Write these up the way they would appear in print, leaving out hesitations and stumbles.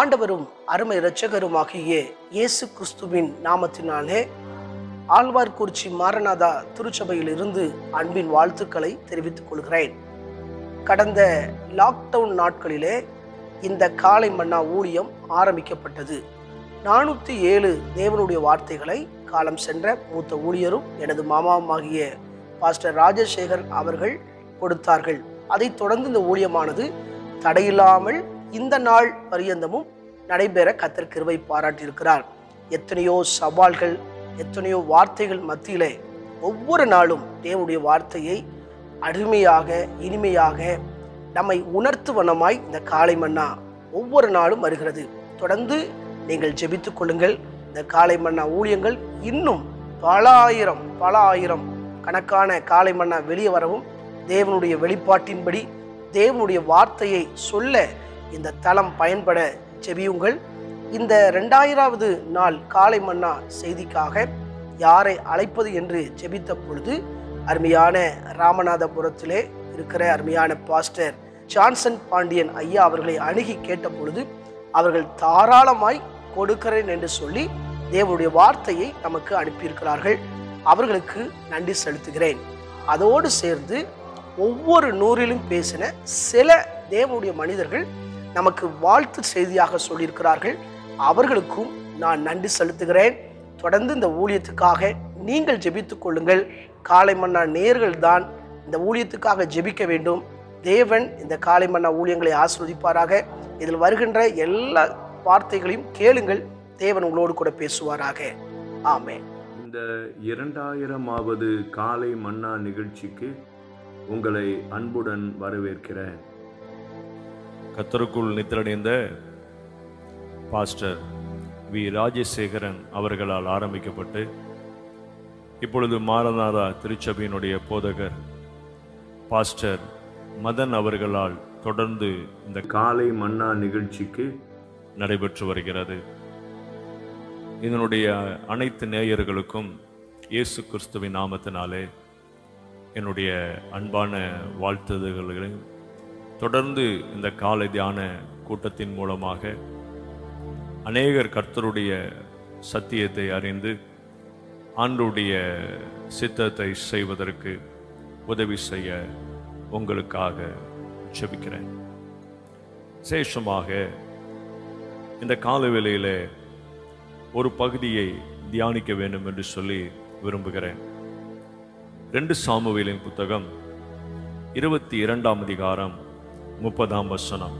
ஆண்டவரும் அருமை இரட்சகருமாகிய இயேசு கிறிஸ்துவின் நாமத்தினாலே ஆழ்வார்குறிச்சி மாரநாதா திருச்சபையில் இருந்து அன்பின் வாழ்த்துக்களை தெரிவித்துக் கொள்கிறேன். கடந்த லாக்டவுன் நாட்களிலே இந்த காலை மன்னா ஊழியம் ஆரம்பிக்கப்பட்டது. 407 தேவனுடைய வார்த்தைகளை காலம் சென்ற மூத்த ஊழியரும் எனது மாமாவுமாகிய பாஸ்டர் ராஜசேகர் அவர்கள் கொடுத்தார்கள். அதைத் தொடர்ந்து இந்த ஊழியமானது தடையில்லாமல் இந்த நாள் பரியந்தமும் நடைபெற கர்த்தர் கிருபை பாராட்டியிருக்கிறார். எத்தனையோ சவால்கள், எத்தனையோ வார்த்தைகள் மத்தியிலே ஒவ்வொரு நாளும் தேவனுடைய வார்த்தையை அருமையாக இனிமையாக நம்மை உணர்த்துவனமாய் இந்த காலை மன்னா ஒவ்வொரு நாளும் வருகிறது. தொடர்ந்து நீங்கள் ஜெபித்துக் கொள்ளுங்கள். இந்த காலை மன்னா ஊழியங்கள் இன்னும் பல ஆயிரம் கணக்கான காலை மன்னா வெளியே வரவும், தேவனுடைய வெளிப்பாட்டின்படி தேவனுடைய வார்த்தையை சொல்ல இந்த தளம் பயன்பட ஜெபியுங்கள். இந்த 2000வது நாள் காலை மன்னா செய்திக்காக யாரை அழைப்பது என்று ஜெபித்த பொழுது அருமையான ராமநாதபுரத்திலே இருக்கிற அருமையான பாஸ்டர் ஜான்சன் பாண்டியன் ஐயா அவர்களை அணுகி கேட்ட பொழுது அவர்கள் தாராளமாய் கொடுக்கிறேன் என்று சொல்லி தேவனுடைய வார்த்தையை நமக்கு அனுப்பியிருக்கிறார்கள். அவர்களுக்கு நன்றி செலுத்துகிறேன். அதோடு சேர்ந்து ஒவ்வொரு நூறிலும் பேசின சில தேவனுடைய மனிதர்கள் நமக்கு வாழ்த்து செய்தியாக சொல்லியிருக்கிறார்கள். அவர்களுக்கும் நான் நன்றி செலுத்துகிறேன். தொடர்ந்து இந்த ஊழியத்துக்காக நீங்கள் ஜெபித்துக் கொள்ளுங்கள். காலை மன்னா நேயர்கள் தான் இந்த ஊழியத்துக்காக ஜெபிக்க வேண்டும். தேவன் இந்த காலை மன்னா ஊழியங்களை ஆசீர்வதிப்பாராக. இதில் வருகின்ற எல்லா வார்த்தைகளையும் கேளுங்கள். தேவன் உங்களோடு கூட பேசுவாராக. ஆமென். இந்த 2000வது காலை மன்னா நிகழ்ச்சிக்கு உங்களை அன்புடன் வரவேற்கிறேன். கர்த்தருக்குள் நித்திரடைந்த பாஸ்டர் வி ராஜசேகரன் அவர்களால் ஆரம்பிக்கப்பட்டு இப்பொழுது மாரநாதா திருச்சபையினுடைய போதகர் பாஸ்டர் மதன் அவர்களால் தொடர்ந்து இந்த காலை மன்னா நிகழ்ச்சிக்கு நடைபெற்று வருகிறது. இதனுடைய அனைத்து நேயர்களுக்கும் இயேசு கிறிஸ்துவின் நாமத்தினாலே என்னுடைய அன்பான வாழ்த்துதல்களையும், தொடர்ந்து இந்த காலை தியான கூட்டத்தின் மூலமாக அநேகர் கர்த்தருடைய சத்தியத்தை அறிந்து ஆண்டவருடைய சித்தத்தை செய்வதற்கு உதவி செய்ய உங்களுக்காக ஜெபிக்கிறேன். விசேஷமாக இந்த காலவேளையிலே ஒரு பகுதியை தியானிக்க வேண்டும் என்று சொல்லி விரும்புகிறேன். 2 சாமுவேலின் புத்தகம் 22ஆம் அதிகாரம் 30ஆம் வசனம்.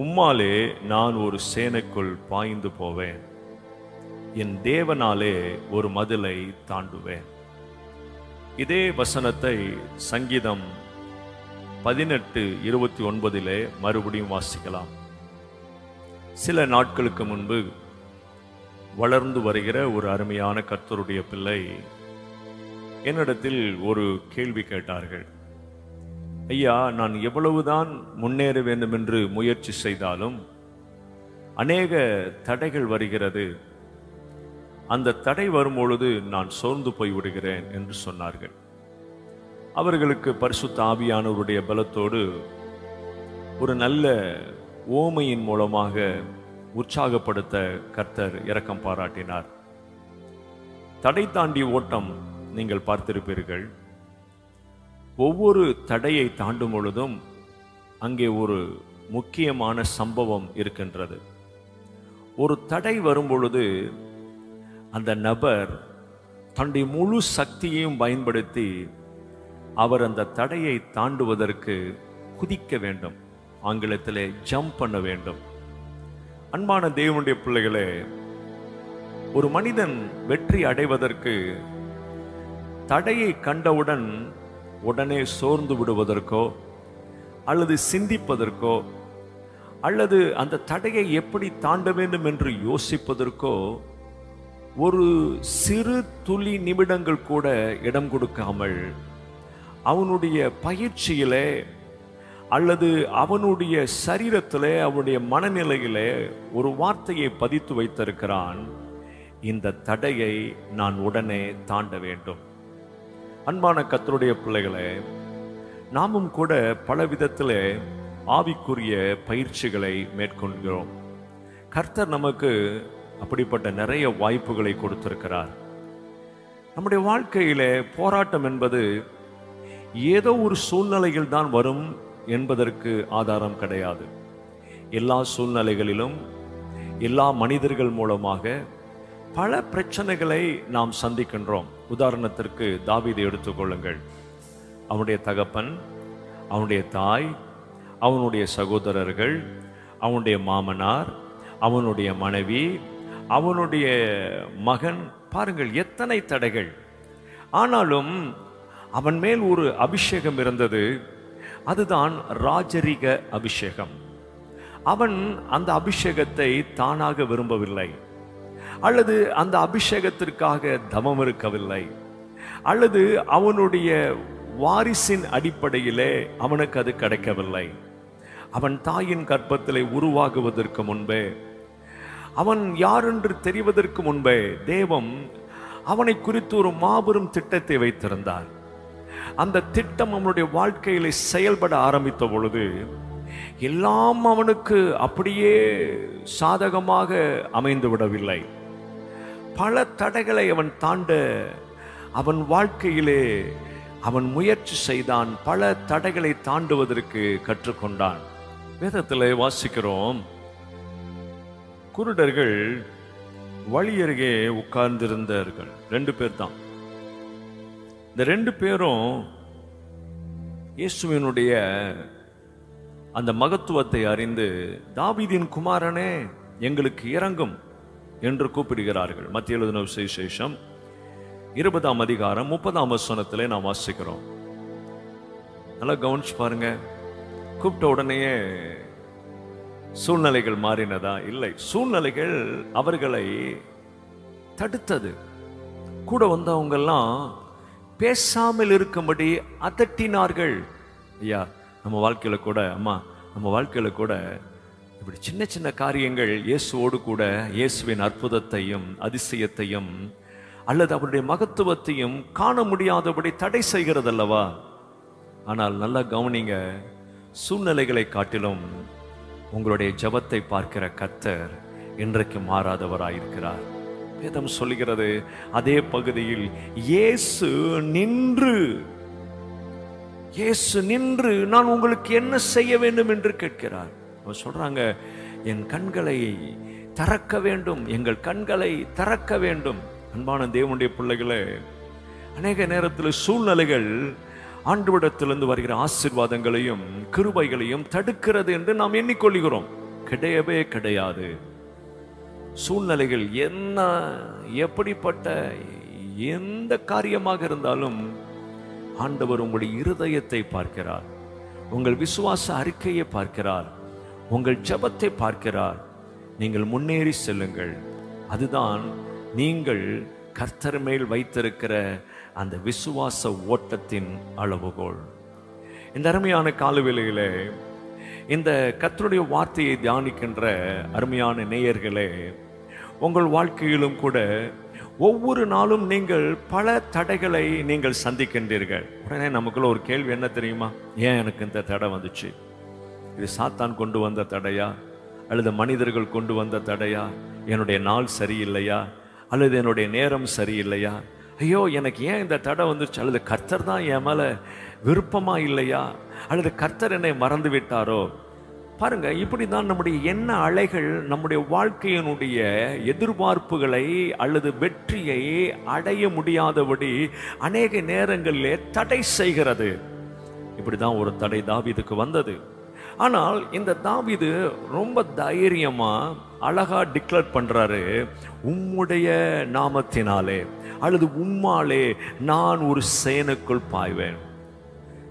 உம்மாலே நான் ஒரு சேனைக்குள் பாய்ந்து போவேன், என் தேவனாலே ஒரு மதிலை தாண்டுவேன். இதே வசனத்தை சங்கீதம் 18:29 மறுபடியும் வாசிக்கலாம். சில நாட்களுக்கு முன்பு வளர்ந்து வருகிற ஒரு அருமையான கர்த்தருடைய பிள்ளை என்னிடத்தில் ஒரு கேள்வி கேட்டார்கள். ஐயா, நான் எவ்வளவுதான் முன்னேற வேண்டும் என்று முயற்சி செய்தாலும் அநேக தடைகள் வருகிறது. அந்த தடை வரும்பொழுது நான் சோர்ந்து போய்விடுகிறேன் என்று சொன்னார்கள். அவர்களுக்கு பரிசுத்த ஆவியானவருடைய பலத்தோடு ஒரு நல்ல ஓமையின் மூலமாக உற்சாகப்படுத்த கர்த்தர் இரக்கம் பாராட்டினார். தடை தாண்டி ஓட்டம் நீங்கள் பார்த்திருப்பீர்கள். ஒவ்வொரு தடையை தாண்டும் பொழுதும் அங்கே ஒரு முக்கியமான சம்பவம் இருக்கின்றது. ஒரு தடை வரும் பொழுது அந்த நபர் தன்னுடைய முழு சக்தியையும் பயன்படுத்தி அவர் அந்த தடையை தாண்டுவதற்கு குதிக்க வேண்டும். ஆங்கிலத்திலே ஜம்ப் பண்ண வேண்டும். அன்பான தேவனுடைய பிள்ளைகளே, ஒரு மனிதன் வெற்றி அடைவதற்கு தடையை கண்டவுடன் உடனே சோர்ந்து விடுவதற்கோ அல்லது சிந்திப்பதற்கோ அல்லது அந்த தடையை எப்படி தாண்ட வேண்டும் என்று யோசிப்பதற்கோ ஒரு சிறு துளி நிமிடங்கள் கூட இடம் கொடுக்காமல் அவனுடைய பயிற்சியிலே அல்லது அவனுடைய சரீரத்திலே அவனுடைய மனநிலையிலே ஒரு வார்த்தையை பதித்து வைத்திருக்கிறான். இந்த தடையை நான் உடனே தாண்ட வேண்டும். அன்பான கர்த்தருடைய பிள்ளைகளே, நாமும் கூட பல விதத்திலே ஆவிக்குரிய பயிற்சிகளை மேற்கொள்கிறோம். கர்த்தர் நமக்கு அப்படிப்பட்ட நிறைய வாய்ப்புகளை கொடுத்திருக்கிறார். நம்முடைய வாழ்க்கையிலே போராட்டம் என்பது ஏதோ ஒரு சூழ்நிலையில் தான் வரும் என்பதற்கு ஆதாரம் கிடையாது. எல்லா சூழ்நிலைகளிலும் எல்லா மனிதர்கள் மூலமாக பல பிரச்சனைகளை நாம் சந்திக்கின்றோம். உதாரணத்திற்கு தாவீதை எடுத்துக்கொள்ளுங்கள். அவனுடைய தகப்பன், அவனுடைய தாய், அவனுடைய சகோதரர்கள், அவனுடைய மாமனார், அவனுடைய மனைவி, அவனுடைய மகன், பாருங்கள் எத்தனை தடைகள். ஆனாலும் அவன் மேல் ஒரு அபிஷேகம் இருந்தது. அதுதான் ராஜரிக அபிஷேகம். அவன் அந்த அபிஷேகத்தை தானாக விரும்பவில்லை, அல்லது அந்த அபிஷேகத்திற்காக தவம் இருக்கவில்லை, அல்லது அவனுடைய வாரிசின் அடிப்படையிலே அவனுக்கு அது கிடைக்கவில்லை. அவன் தாயின் கர்ப்பத்திலே உருவாகுவதற்கு முன்பே, அவன் யார் என்று தெரிவதற்கு முன்பே தேவன் அவனை குறித்து ஒரு மாபெரும் திட்டத்தை வைத்திருந்தார். அந்த திட்டம் அவனுடைய வாழ்க்கையில செயல்பட ஆரம்பித்த பொழுது எல்லாம் அவனுக்கு அப்படியே சாதகமாக அமைந்து விடவில்லை. பல தடைகளை அவன் தாண்ட அவன் வாழ்க்கையிலே அவன் முயற்சி செய்தான். பல தடைகளை தாண்டுவதற்கு கற்றுக்கொண்டான். வேதத்திலே வாசிக்கிறோம், குருடர்கள் வழி அருகே உட்கார்ந்திருந்தார்கள். 2 பேர் தான். இந்த 2 பேரும் இயேசுவினுடைய அந்த மகத்துவத்தை அறிந்து, தாவீதின் குமாரனே எங்களுக்கு இறங்கும் என்று கூப்பிடுகிறார்கள். மத்திய எழுதின சுவிசேஷம் 20ஆம் அதிகாரம் 30ஆம் வசனத்திலே நாம் வாசிக்கிறோம். நல்லா கவனிச்சு பாருங்க. கூப்பிட்ட உடனேயே சூழ்நிலைகள் மாறினதா? இல்லை. சூழ்நிலைகள் அவர்களை தடுத்தது. கூட வந்தவங்க எல்லாம் பேசாமல் இருக்கும்படி அதட்டினார்கள். ஐயா, நம்ம வாழ்க்கையில கூட, அம்மா, நம்ம வாழ்க்கையில கூட இப்படி சின்ன சின்ன காரியங்கள் இயேசுவோடு கூட இயேசுவின் அற்புதத்தையும் அதிசயத்தையும் அல்லது அவருடைய மகத்துவத்தையும் காண முடியாதபடி தடை செய்கிறது அல்லவா? ஆனால் நல்லா கவனிங்க, சூழ்நிலைகளை காட்டிலும் உங்களுடைய ஜெபத்தை பார்க்கிற கர்த்தர் இன்றைக்கு மாறாதவராயிருக்கிறார். வேதம் சொல்லுகிறது, அதே பகுதியில் இயேசு நின்று நான் உங்களுக்கு என்ன செய்ய வேண்டும் என்று கேட்கிறார். அவர் சொல்றாங்க, என் கண்களை திறக்க வேண்டும், எங்கள் கண்களை திறக்க வேண்டும். அன்பான தேவனுடைய பிள்ளைகளே, அநேக நேரத்தில் சூழ்நிலைகள் ஆண்டவரிடத்திலிருந்து வருகிற ஆசீர்வாதங்களையும் கிருபைகளையும் தடுக்கிறது என்று நாம் எண்ணிக்கொள்கிறோம். கிடையவே கிடையாது. சூழ்நிலைகள் என்ன, எப்படிப்பட்ட எந்த காரியமாக இருந்தாலும் ஆண்டவர் உங்களுடைய இருதயத்தை பார்க்கிறார், உங்கள் விசுவாச அறிக்கையை பார்க்கிறார், உங்கள் ஜெபத்தை பார்க்கிறார். நீங்கள் முன்னேறி செல்லுங்கள். அதுதான் நீங்கள் கர்த்தர் மேல் வைத்திருக்கிற அந்த விசுவாச ஓட்டத்தின் அளவுகோல். இந்த அருமையான காலவேளையிலே இந்த கர்த்தருடைய வார்த்தையை தியானிக்கின்ற அருமையான நேயர்களே, உங்கள் வாழ்க்கையிலும் கூட ஒவ்வொரு நாளும் நீங்கள் பல தடைகளை நீங்கள் சந்திக்கின்றீர்கள். உடனே நமக்குள்ள ஒரு கேள்வி என்ன தெரியுமா? ஏன் எனக்கு இந்த தடை வந்துச்சு? இது சாத்தான் கொண்டு வந்த தடையா, அல்லது மனிதர்கள் கொண்டு வந்த தடையா? என்னுடைய நாள் சரியில்லையா, அல்லது என்னுடைய நேரம் சரியில்லையா? ஐயோ, எனக்கு ஏன் இந்த தடை வந்துச்சு? அல்லது கர்த்தர் தான் என் மேல விருப்பமா இல்லையா, அல்லது கர்த்தர் என்னை மறந்து விட்டாரோ? பாருங்க, இப்படிதான் நம்முடைய எண்ண அலைகள் நம்முடைய வாழ்க்கையினுடைய எதிர்பார்ப்புகளை அல்லது வெற்றியை அடைய முடியாதபடி அநேக நேரங்களிலே தடை செய்கிறது. இப்படிதான் ஒரு தடை தாவீதுக்கு வந்தது. ஆனால் இந்த தாவீது ரொம்ப தைரியமா அழகா டிக்ளேர் பண்றாரு, உம்முடைய நாமத்தினாலே அல்லது உம்மாலே நான் ஒரு சேனைக்குள் பாய்வேன்.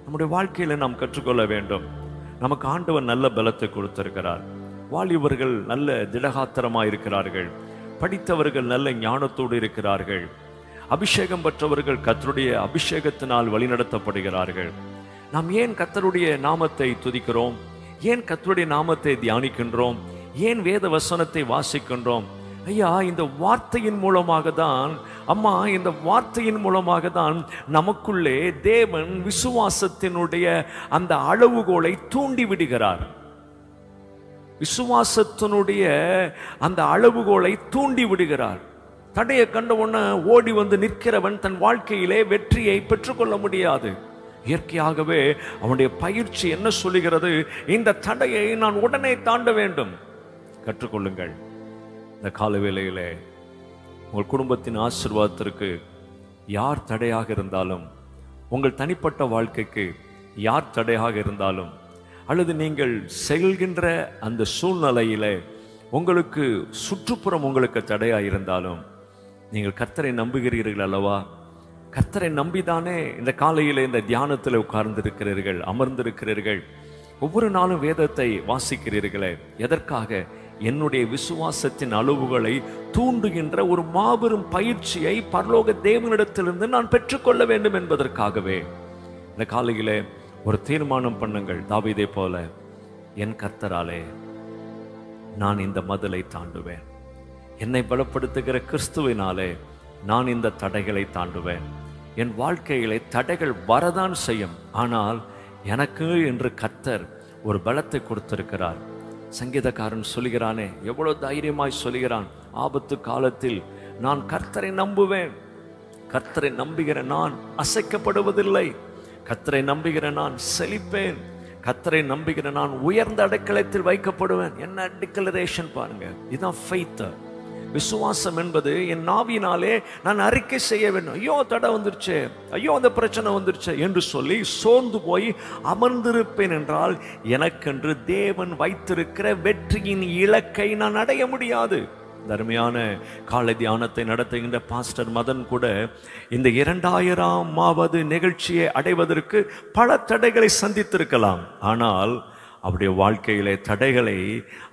நம்முடைய வாழ்க்கையில நாம் கற்றுக்கொள்ள வேண்டும். நமக்கு ஆண்டவர் நல்ல பலத்தை கொடுத்திருக்கிறார். வாலிபர்கள் நல்ல திடகாத்திரமா இருக்கிறார்கள், படித்தவர்கள் நல்ல ஞானத்தோடு இருக்கிறார்கள், அபிஷேகம் பெற்றவர்கள் கர்த்தருடைய அபிஷேகத்தினால் வழிநடத்தப்படுகிறார்கள். நாம் ஏன் கர்த்தருடைய நாமத்தை துதிக்கிறோம்? ஏன் கர்த்தருடைய நாமத்தை தியானிக்கின்றோம்? ஏன் வேத வசனத்தை வாசிக்கின்றோம்? ஐயா, இந்த வார்த்தையின் மூலமாக தான், அம்மா, இந்த வார்த்தையின் மூலமாக தான் நமக்குள்ளே தேவன் விசுவாசத்தினுடைய அந்த அளவுகோலை தூண்டி விடுகிறார். விசுவாசத்தினுடைய அந்த அளவுகோலை தூண்டி விடுகிறார். தடையை கண்ட உடனே ஓடி வந்து நிற்கிறவன் தன் வாழ்க்கையிலே வெற்றியை பெற்றுக்கொள்ள முடியாது. இயற்கையாகவே அவனுடைய பயிற்சி என்ன சொல்லுகிறது? இந்த தடையை நான் உடனே தாண்ட வேண்டும். கற்றுக்கொள்ளுங்கள். இந்த காலவேளையிலே உங்கள் குடும்பத்தின் ஆசீர்வாதத்திற்கு யார் தடையாக இருந்தாலும், உங்கள் தனிப்பட்ட வாழ்க்கைக்கு யார் தடையாக இருந்தாலும், அல்லது நீங்கள் செல்கின்ற அந்த சூழ்நிலையிலே உங்களுக்கு சுற்றுப்புறம் உங்களுக்கு தடையாக இருந்தாலும், நீங்கள் கர்த்தரை நம்புகிறீர்கள் அல்லவா? கர்த்தரை நம்பிதானே இந்த காலையில் இந்த தியானத்தில் உட்கார்ந்திருக்கிறீர்கள், அமர்ந்திருக்கிறீர்கள். ஒவ்வொரு நாளும் வேதத்தை வாசிக்கிறீர்களே. எதற்காக? என்னுடைய விசுவாசத்தின் அளவுகளை தூண்டுகின்ற ஒரு மாபெரும் பயிற்சியை பரலோக தேவனிடத்திலிருந்து நான் பெற்றுக்கொள்ள வேண்டும் என்பதற்காகவே. இந்த காலையிலே ஒரு தீர்மானம் பண்ணுங்கள். தாவீதை போல, என் கர்த்தராலே நான் இந்த மதிலை தாண்டுவேன். என்னை பலப்படுத்துகிற கிறிஸ்துவினாலே நான் இந்த தடைகளை தாண்டுவேன். என் வாழ்க்கையிலே தடைகள் வரதான் செய்யும், ஆனால் எனக்கு என்று கர்த்தர் ஒரு பலத்தை கொடுத்திருக்கிறார். சங்கீதக்காரன் சொல்கிறானே, எவ்வளவு தைரியமாய் சொல்கிறான், ஆபத்து காலத்தில் நான் கர்த்தரை நம்புவேன். கர்த்தரை நம்புகிற நான் அசைக்கப்படுவதில்லை. கர்த்தரை நம்புகிற நான் செழிப்பேன். கர்த்தரை நம்புகிற நான் உயர்ந்த அடைக்கலத்தில் வைக்கப்படுவேன். என்ன டிக்ளரேஷன் பாருங்க. இதுதான் ஃபெய்த். விசுவாசம் என்பது என் நாவினாலே நான் அறிக்கை செய்ய வேண்டும். ஐயோ தடை வந்துருச்சு, ஐயோ அந்த பிரச்சனை வந்துருச்சு என்று சொல்லி சோர்ந்து போய் அமர்ந்திருப்பேன் என்றால் எனக்கென்று தேவன் வைத்திருக்கிற வெற்றியின் இலக்கை நான் அடைய முடியாது. தர்மையான காலை தியானத்தை நடத்துகின்ற பாஸ்டர் மதன் கூட இந்த 2000வது நிகழ்ச்சியை அடைவதற்கு பல தடைகளை சந்தித்திருக்கலாம். ஆனால் அவருடைய வாழ்க்கையிலே தடைகளை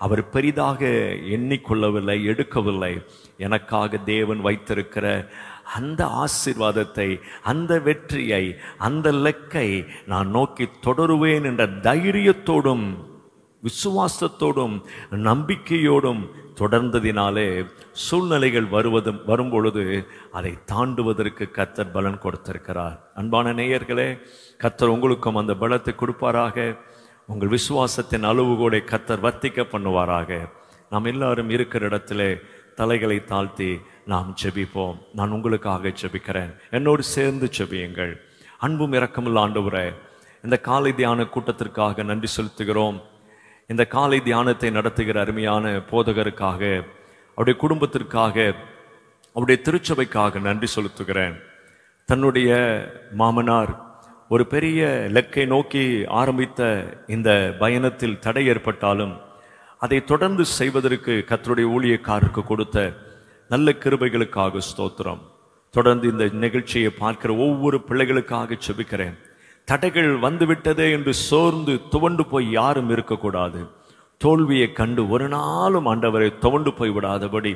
அவர் பெரிதாக எண்ணிக்கொள்ளவில்லை, எடுக்கவில்லை. எனக்காக தேவன் வைத்திருக்கிற அந்த ஆசீர்வாதத்தை, அந்த வெற்றியை, அந்த இலக்கை நான் நோக்கி தொடருவேன் என்ற தைரியத்தோடும் விசுவாசத்தோடும் நம்பிக்கையோடும் தொடர்ந்ததினாலே சூழ்நிலைகள் வரும்பொழுது அதை தாண்டுவதற்கு கர்த்தர் பலன் கொடுத்திருக்கிறார். அன்பான நேயர்களே, கர்த்தர் உங்களுக்கும் அந்த பலத்தை கொடுப்பாராக. உங்கள் விசுவாசத்தின் அளவுகோலை கர்த்தர் வர்த்திக்க பண்ணுவாராக. நாம் எல்லாரும் இருக்கிற இடத்திலே தலைகளை தாழ்த்தி நாம் ஜெபிப்போம். நான் உங்களுக்காக ஜெபிக்கிறேன், என்னோடு சேர்ந்து ஜெபியுங்கள். அன்பும் இரக்கமுள்ள ஆண்டவரே, இந்த காலை தியான கூட்டத்திற்காக நன்றி செலுத்துகிறோம். இந்த காலை தியானத்தை நடத்துகிற அருமையான போதகருக்காக, அவருடைய குடும்பத்திற்காக, அவருடைய திருச்சபைக்காக நன்றி செலுத்துகிறேன். தன்னுடைய மாமனார் ஒரு பெரிய இலக்கை நோக்கி ஆரம்பித்த இந்த பயணத்தில் தடை ஏற்பட்டாலும் அதை தொடர்ந்து செய்வதற்கு கர்த்தருடைய ஊழியக்காரருக்கு கொடுத்த நல்ல கிருபைகளுக்காக ஸ்தோத்திரம். தொடர்ந்து இந்த நிகழ்ச்சியை பார்க்கிற ஒவ்வொரு பிள்ளைகளுக்காக ஜெபிக்கிறேன். தடைகள் வந்துவிட்டதே என்று சோர்ந்து துவண்டு போய் யாரும் இருக்கக்கூடாது. தோல்வியை கண்டு ஒரு நாளும் ஆண்டவரை துவண்டு போய் விடாதபடி,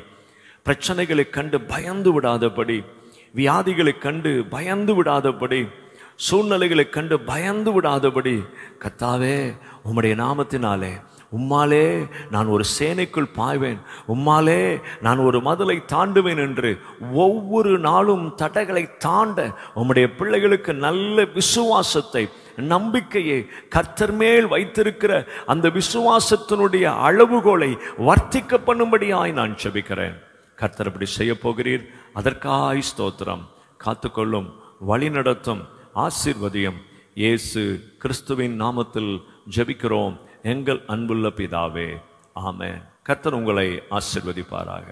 பிரச்சனைகளை கண்டு பயந்து விடாதபடி, வியாதிகளை கண்டு பயந்து விடாதபடி, சூழ்நிலைகளை கண்டு பயந்து விடாதபடி, கர்த்தாவே உம்முடைய நாமத்தினாலே உம்மாலே நான் ஒரு சேனைக்குள் பாய்வேன், உம்மாலே நான் ஒரு மதிலை தாண்டுவேன் என்று ஒவ்வொரு நாளும் தடைகளை தாண்ட உம்முடைய பிள்ளைகளுக்கு நல்ல விசுவாசத்தை, நம்பிக்கையை கர்த்தர் மேல் வைத்திருக்கிற அந்த விசுவாசத்தினுடைய அளவுகோலை வர்த்திக்க பண்ணும்படியாய் நான் ஜெபிக்கிறேன். கர்த்தர் அப்படி செய்ய போகிறீர். அதற்காய் ஸ்தோத்திரம். காத்துக்கொள்ளும், வழி நடத்தும், ஆசீர்வதியும். இயேசு கிறிஸ்துவின் நாமத்தில் ஜெபிக்கிறோம் எங்கள் அன்புள்ள பிதாவே, ஆமென். கர்த்தர் உங்களை ஆசீர்வதிப்பாராக.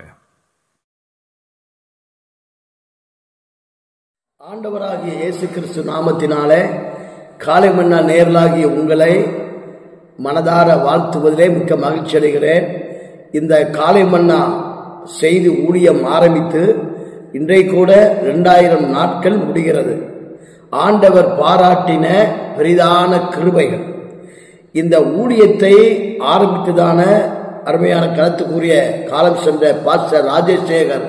ஆண்டவராகிய இயேசு கிறிஸ்து நாமத்தினாலே காலை மன்னா நேரலாகிய உங்களை மனதார வாழ்த்துவதிலே மிக்க மகிழ்ச்சி அடைகிறேன். இந்த காலை மன்னா செய்தி ஊழியம் ஆரம்பித்து இன்றைக்கு கூட 2000 நாட்கள் முடிகிறது. ஆண்டவர் பாராட்டின பெரிதான கிருபைகள். இந்த ஊழியத்தை ஆரம்பித்ததான அருமையான கருத்துக்குரிய காலம் சென்ற பாஸ்டர் ராஜசேகர்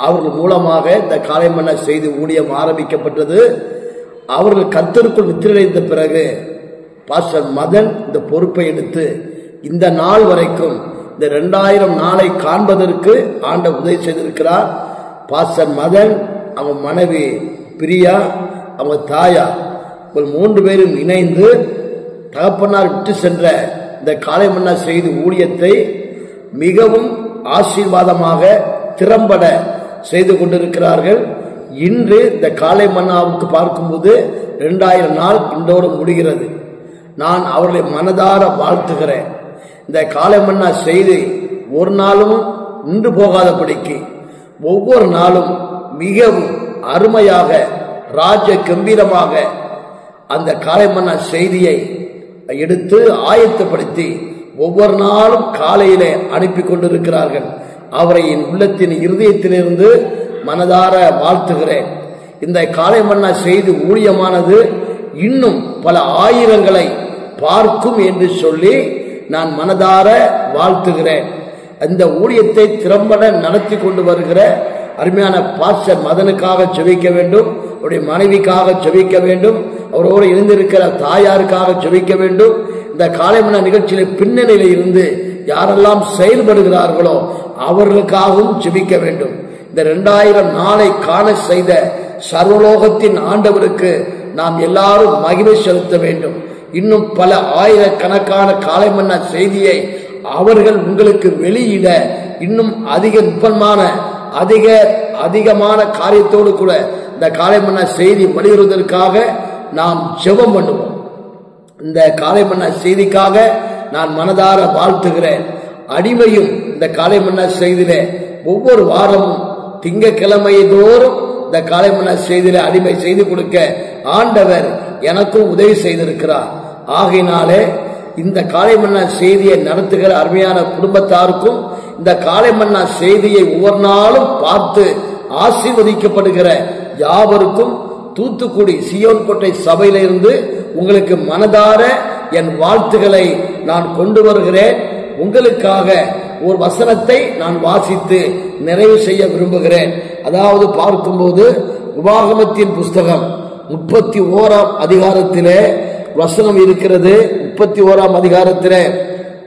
அவர்கள் மூலமாக இந்த காலை மன்னா செய்தி ஊழியம் ஆரம்பிக்கப்பட்டது. அவர்கள் கர்த்தருக்குள் நித்திரையடைந்த பிறகு பாஸ்டர் மதன் இந்த பொறுப்பை எடுத்து இந்த நாள் வரைக்கும் இந்த 2000 நாளை காண்பதற்கு ஆண்டவர் உதவி செய்திருக்கிறார். பாஸ்டர் மதன், அவங்க மனைவி பிரியா, அவங்க தாயார், 3 பேரும் இணைந்து தகப்பனார் விட்டு சென்ற இந்த காலை மன்னா செய்தி ஊழியத்தை மிகவும் ஆசீர்வாதமாக திறம்பட செய்து கொண்டிருக்கிறார்கள். இன்று இந்த காலை மன்னாவுக்கு பார்க்கும்போது 2000 நாள் இன்றோடு முடிகிறது. நான் அவர்களை மனதார வாழ்த்துகிறேன். இந்த காலை மன்னா செய்தி ஒரு நாளும் நின்று போகாதபடிக்கு ஒவ்வொரு நாளும் மிகவும் அருமையாக ராஜ கம்பீரமாக அந்த காலை மன்னா செய்தியை எடுத்து ஆயத்தப்படுத்தி ஒவ்வொரு நாளும் காலையிலே அனுப்பி கொண்டிருக்கிறார்கள். அவரை என் உள்ளத்தின் இருதயத்திலிருந்து மனதார வாழ்த்துகிறேன். இந்த காலை மன்னா செய்தி ஊழியமானது இன்னும் பல ஆயிரங்களை பார்க்கும் என்று சொல்லி நான் மனதார வாழ்த்துகிறேன். இந்த ஊழியத்தை திறம்பட நடத்தி கொண்டு வருகிற அருமையான பாஸ்டர் மதனுக்காக ஜெபிக்க வேண்டும், அவருடைய மனைவிக்காக ஜெபிக்க வேண்டும், அவரோடு இணைந்திருக்கிற தாயாருக்காக ஜெபிக்க வேண்டும். இந்த காலை மன்னா நிகழ்ச்சியில பின்னணியில இருந்து யாரெல்லாம் செயல்படுகிறார்களோ அவர்களுக்காகவும் ஜெபிக்க வேண்டும். இந்த 2000 நாளை காண செய்த சர்வலோகத்தின் ஆண்டவருக்கு நாம் எல்லாரும் மகிமை செலுத்த வேண்டும். இன்னும் பல ஆயிரக்கணக்கான காலை மன்னா செய்தியை அவர்கள் உங்களுக்கு வெளியிட இன்னும் அதிக நுட்பமான அதிகமான காரியத்தோடு கூட இந்த காலை மன்னா செய்தி வெளியிடுவதற்காக நாம் ஜெபம் பண்ணுவோம். இந்த காலை மன்னா செய்திக்காக நான் மனதார வாழ்த்துகிறேன். அடிமையும் இந்த காலை மன்னா செய்தியில ஒவ்வொரு வாரமும் திங்கட்கிழமை தோறும் இந்த காலை மன்னா செய்தியில அடிமை செய்து கொடுக்க ஆண்டவர் எனக்கும் உதவி செய்திருக்கிறார். ஆகையினாலே இந்த காலை மன்னா செய்தியை நடத்துகிற அருமையான குடும்பத்தாருக்கும் இந்த காலை மன்னா செய்தியை ஒவ்வொரு நாளும் பார்த்து ஆசீர்வதிக்கப்படுகிற யாவருக்கும் தூத்துக்குடி சியோன் கோட்டை சபையிலிருந்து உங்களுக்கு மனதார என் வாழ்த்துக்களை நான் கொண்டு வருகிறேன். உங்களுக்காக ஒரு வசனத்தை நான் வாசித்து நிறைவு செய்ய விரும்புகிறேன். அதாவது பார்க்கும்போது உபாகமத்தின் புஸ்தகம் 31ஆம் அதிகாரத்திலே வசனம் இருக்கிறது. 31ஆம் அதிகாரத்திலே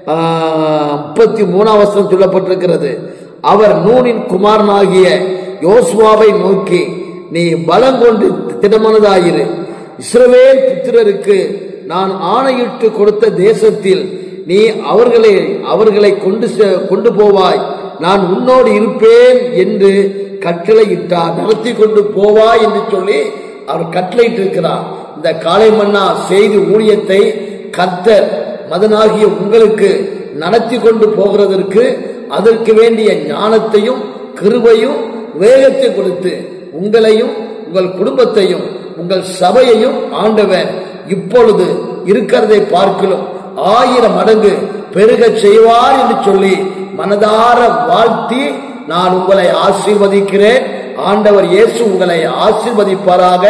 33ஆம் வசனம் சொல்லப்பட்டிருக்கிறது. அவர் நூனின் குமாரனாகிய யோசுவாவை நோக்கி, நீ பலம் கொண்டு திடமனதாயிரு, இஸ்ரவேல் புத்திரருக்கு நான் ஆணையிட்டு கொடுத்த தேசத்தில் நீ அவர்களை கொண்டு போவாய், நான் உன்னோடு இருப்பேன் என்று கட்டளையிட்டார். நடத்தி கொண்டு போவாய் என்று சொல்லி அவர் கட்டளையிட்டிருக்கிறார். இந்த காலை மன்னா செய்தி ஊழியத்தை கர்த்தர் மதனாகிய உங்களுக்கு நடத்தி கொண்டு போகிறதற்கு அதற்கு வேண்டிய ஞானத்தையும் கிருபையும் வேகத்தை கொடுத்து உங்களையும் உங்கள் குடும்பத்தையும் உங்கள் சபையையும் ஆண்டவர் இப்பொழுது இருக்கிறதை பார்க்கலாம் 1000 மடங்கு பெருக செய்வார் என்று சொல்லி மனதார வாழ்த்தி நான் உங்களை ஆசீர்வதிக்கிறேன். ஆண்டவர் இயேசு உங்களை ஆசீர்வதிப்பாராக.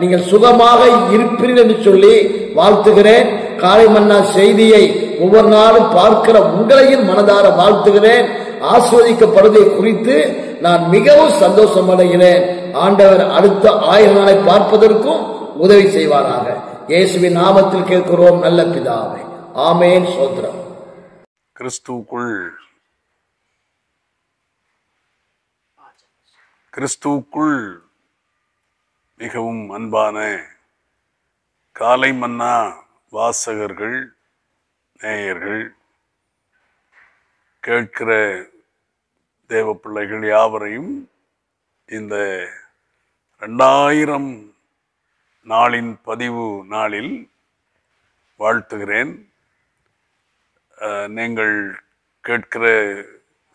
நீங்கள் சுகமாக இருப்பீர்கள் என்று சொல்லி வாழ்த்துகிறேன். காலை மன்னா செய்தியை ஒவ்வொரு நாளும் பார்க்கிற உங்களையும் மனதார வாழ்த்துகிறேன். ஆசீர்வதிக்கப்படுவதை குறித்து நான் மிகவும் சந்தோஷம் அடைகிறேன். ஆண்டவர் அடுத்த 1000 நாளை பார்ப்பதற்கும் உதவி செய்வாராக. இயேசுவின் நாமத்தில் கேட்கிறோம் நல்ல பிதாவே, ஆமேன். சோத்திரம். கிறிஸ்துவுக்குள் மிகவும் அன்பான காலை மன்னா வாசகர்கள், நேயர்கள், கேட்கிற தேவ பிள்ளைகள் யாவரையும் இந்த 2000 நாளின் பதிவு நாளில் வாழ்த்துகிறேன். நீங்கள் கேட்கிற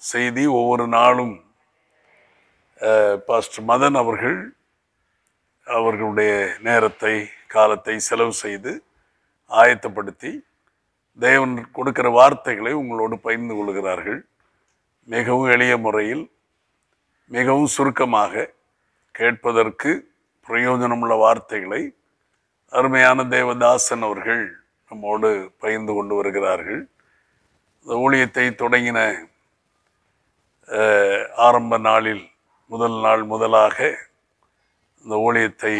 செய்தி ஒவ்வொரு நாளும் பாஸ்டர் மதன் அவர்களுடைய நேரத்தை காலத்தை செலவு செய்து ஆயத்தப்படுத்தி தேவன் கொடுக்கிற வார்த்தைகளை உங்களோடு பகிர்ந்து கொள்கிறார்கள். மிகவும் எளிய முறையில் மிகவும் சுருக்கமாக கேட்பதற்கு பிரயோஜனமுள்ள வார்த்தைகளை அருமையான தேவதாசன் அவர்கள் நம்மோடு பகிர்ந்து கொண்டு வருகிறார்கள். இந்த ஊழியத்தை தொடங்கின ஆரம்ப நாளில் முதலாக இந்த ஊழியத்தை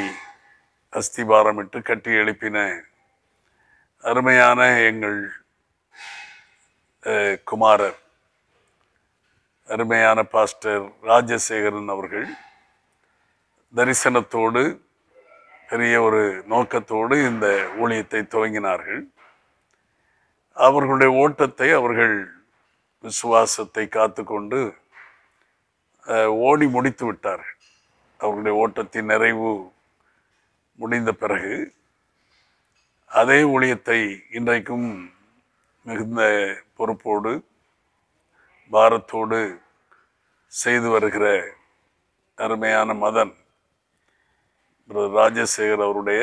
அஸ்திபாரமிட்டு கட்டி எழுப்பின அருமையான எங்கள் குமாரர் அருமையான பாஸ்டர் ராஜசேகரன் அவர்கள் தரிசனத்தோடு பெரிய ஒரு நோக்கத்தோடு இந்த ஊழியத்தை துவங்கினார்கள். அவர்களுடைய ஓட்டத்தை அவர்கள் விசுவாசத்தை காத்துக்கொண்டு ஓடி முடித்து விட்டார்கள். அவர்களுடைய ஓட்டத்தின் நிறைவு முடிந்த பிறகு அதே ஊழியத்தை இன்றைக்கும் மிகுந்த பொறுப்போடு பாரத்தோடு செய்து வருகிற அருமையான மதன் ராஜசேகர் அவருடைய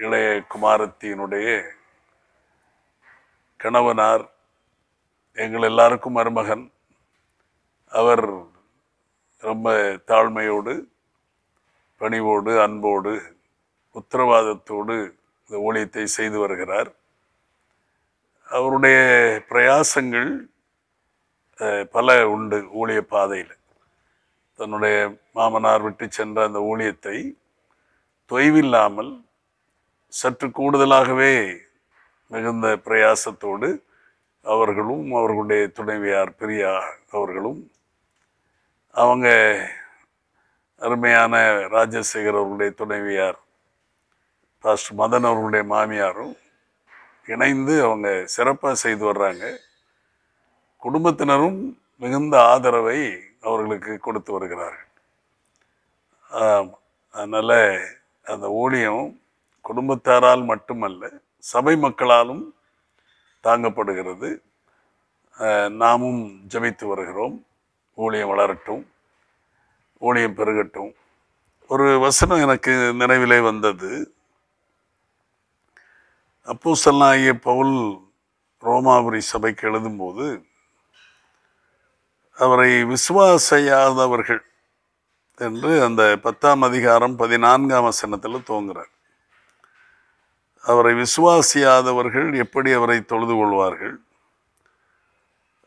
இளைய குமாரத்தியினுடைய கணவனார், எங்கள் எல்லாருக்கும் மருமகன். அவர் ரொம்ப தாழ்மையோடு, பணிவோடு, அன்போடு, உத்தரவாதத்தோடு இந்த ஊழியத்தை செய்து வருகிறார். அவருடைய பிரயாசங்கள் பல உண்டு ஊழிய பாதையில். தன்னுடைய மாமனார் விட்டு சென்ற அந்த ஊழியத்தை தொய்வில்லாமல் சற்று கூடுதலாகவே மிகுந்த பிரயாசத்தோடு அவர்களும் அவர்களுடைய துணைவியார் பிரியா அவர்களும் அவங்க அருமையான ராஜசேகர் அவர்களுடைய துணைவியார் பாஸ்டர் மதன் அவர்களுடைய மாமியாரும் இணைந்து அவங்க சிறப்பாக செய்து வர்றாங்க. குடும்பத்தினரும் மிகுந்த ஆதரவை அவர்களுக்கு கொடுத்து வருகிறார்கள். அதனால் அந்த ஊழியம் குடும்பத்தாரால் மட்டுமல்ல, சபை மக்களாலும் தாங்கப்படுகிறது. நாமும் ஜெபித்து வருகிறோம். ஊழியம் வளரட்டும், ஊழியம் பெருகட்டும். ஒரு வசனம் எனக்கு நினைவிலே வந்தது. அப்போஸ்தலனாகிய பவுல் ரோமாபுரி சபைக்கு எழுதும்போது அவரை விசுவாசியாதவர்கள் என்று அந்த 10ஆம் அதிகாரம் 14ஆம் வசனத்தில் துவங்குகிறார். அவரை விசுவாசியாதவர்கள் எப்படி அவரை தொழுது கொள்வார்கள்?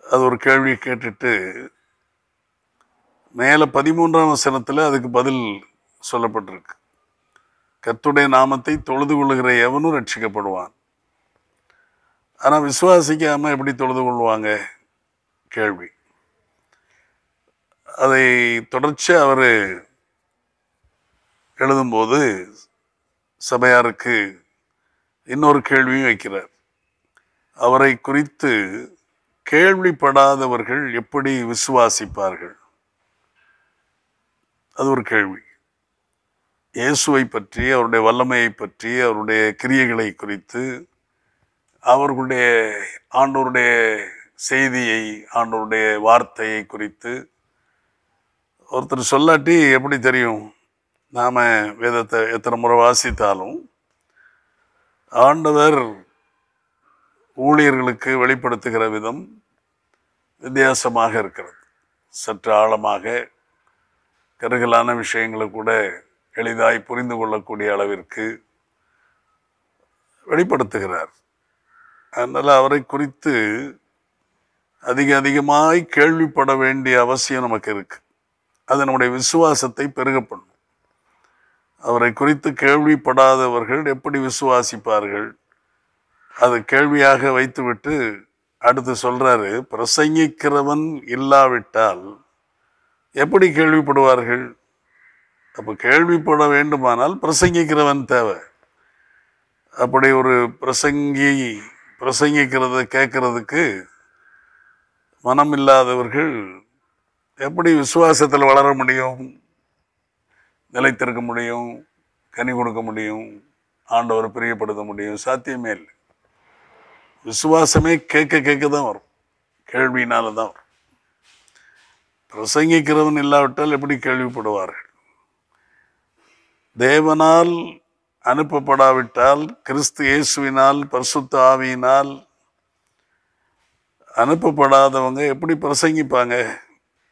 அது ஒரு கேள்வி கேட்டுட்டு மேலே 13ஆம் வசனத்தில் அதுக்கு பதில் சொல்லப்பட்டிருக்கு. கர்த்தருடைய நாமத்தை தொழுது கொள்ளுகிற எவனும் ரட்சிக்கப்படுவான். ஆனால் விசுவாசிக்காமல் எப்படி தொழுது கொள்வாங்க? கேள்வி. அதை தொடர்ச்சி அவர் எழுதும்போது சபையாருக்கு இன்னொரு கேள்வியும் வைக்கிறார். அவரை குறித்து கேள்விப்படாதவர்கள் எப்படி விசுவாசிப்பார்கள்? அது ஒரு கேள்வி. இயேசுவை பற்றி, அவருடைய வல்லமையை பற்றி, அவருடைய கிரியைகளை குறித்து, அவர்களுடைய ஆண்டவருடைய செய்தியை, ஆண்டவருடைய வார்த்தையை குறித்து ஒருத்தர் சொல்லாட்டி எப்படி தெரியும்? நாம் வேதத்தை எத்தனை முறை வாசித்தாலும் ஆண்டவர் ஊழியர்களுக்கு வெளிப்படுத்துகிற விதம் வித்தியாசமாக இருக்கிறது. சற்று ஆழமாக, கருகலான விஷயங்களை கூட எளிதாய் புரிந்து கொள்ளக்கூடிய அளவிற்கு வெளிப்படுத்துகிறார். அதனால் அவரை குறித்து அதிகமாய் கேள்விப்பட வேண்டிய அவசியம் நமக்கு இருக்கு. அது நம்முடைய விசுவாசத்தை பெருக பண்ணும். அவரை குறித்து கேள்விப்படாதவர்கள் எப்படி விசுவாசிப்பார்கள்? அது கேள்வியாக வைத்துவிட்டு அடுத்து சொல்றாரு, பிரசங்கிக்கிறவன் இல்லாவிட்டால் எப்படி கேள்விப்படுவார்கள்? அப்போ கேள்விப்பட வேண்டுமானால் பிரசங்கிக்கிறவன் தேவை. அப்படி ஒரு பிரசங்கிக்கிறத கேட்கறதுக்கு மனம் இல்லாதவர்கள் எப்படி விசுவாசத்தில் வளர முடியும், நிலைத்திருக்க முடியும், கனி கொடுக்க முடியும், ஆண்டவரை பிரியப்படுத்த முடியும்? சாத்தியமே இல்லை. விசுவாசமே கேட்க தான் வரும், கேள்வியினால தான் வரும். பிரசங்கிக்கிறவன் இல்லாவிட்டால் எப்படி கேள்விப்படுவார்கள்? தேவனால் அனுப்பப்படாவிட்டால், கிறிஸ்து இயேசுவினால், பரிசுத்த ஆவியினால் அனுப்பப்படாதவங்க எப்படி பிரசங்கிப்பாங்க?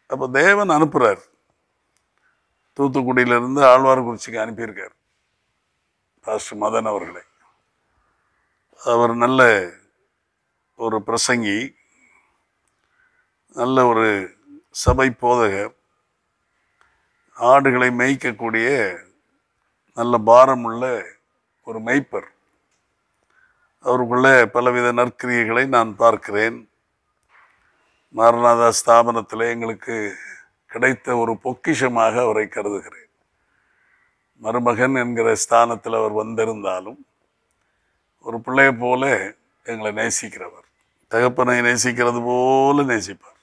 அப்போ தேவன் அனுப்புகிறார். தூத்துக்குடியிலிருந்து ஆழ்வார்குறிச்சிக்கு அனுப்பியிருக்கார் பாஸ்டர் மதன் அவர்களை. அவர் நல்ல ஒரு பிரசங்கி, நல்ல ஒரு சபை போதகர், ஆடுகளை மேய்க்கக்கூடிய நல்ல பாரமுள்ள ஒரு மேய்ப்பர். அவருக்குள்ள பலவித நற்கிரியைகளை நான் பார்க்கிறேன். மாரநாதா ஸ்தாபனத்தில் எங்களுக்கு கிடைத்த ஒரு பொக்கிஷமாக அவரை கருதுகிறேன். மருமகன் என்கிற ஸ்தானத்தில் அவர் வந்திருந்தாலும் ஒரு பிள்ளையை போல எங்களை நேசிக்கிறவர். தகப்பனை நேசிக்கிறது போல நேசிப்பார்.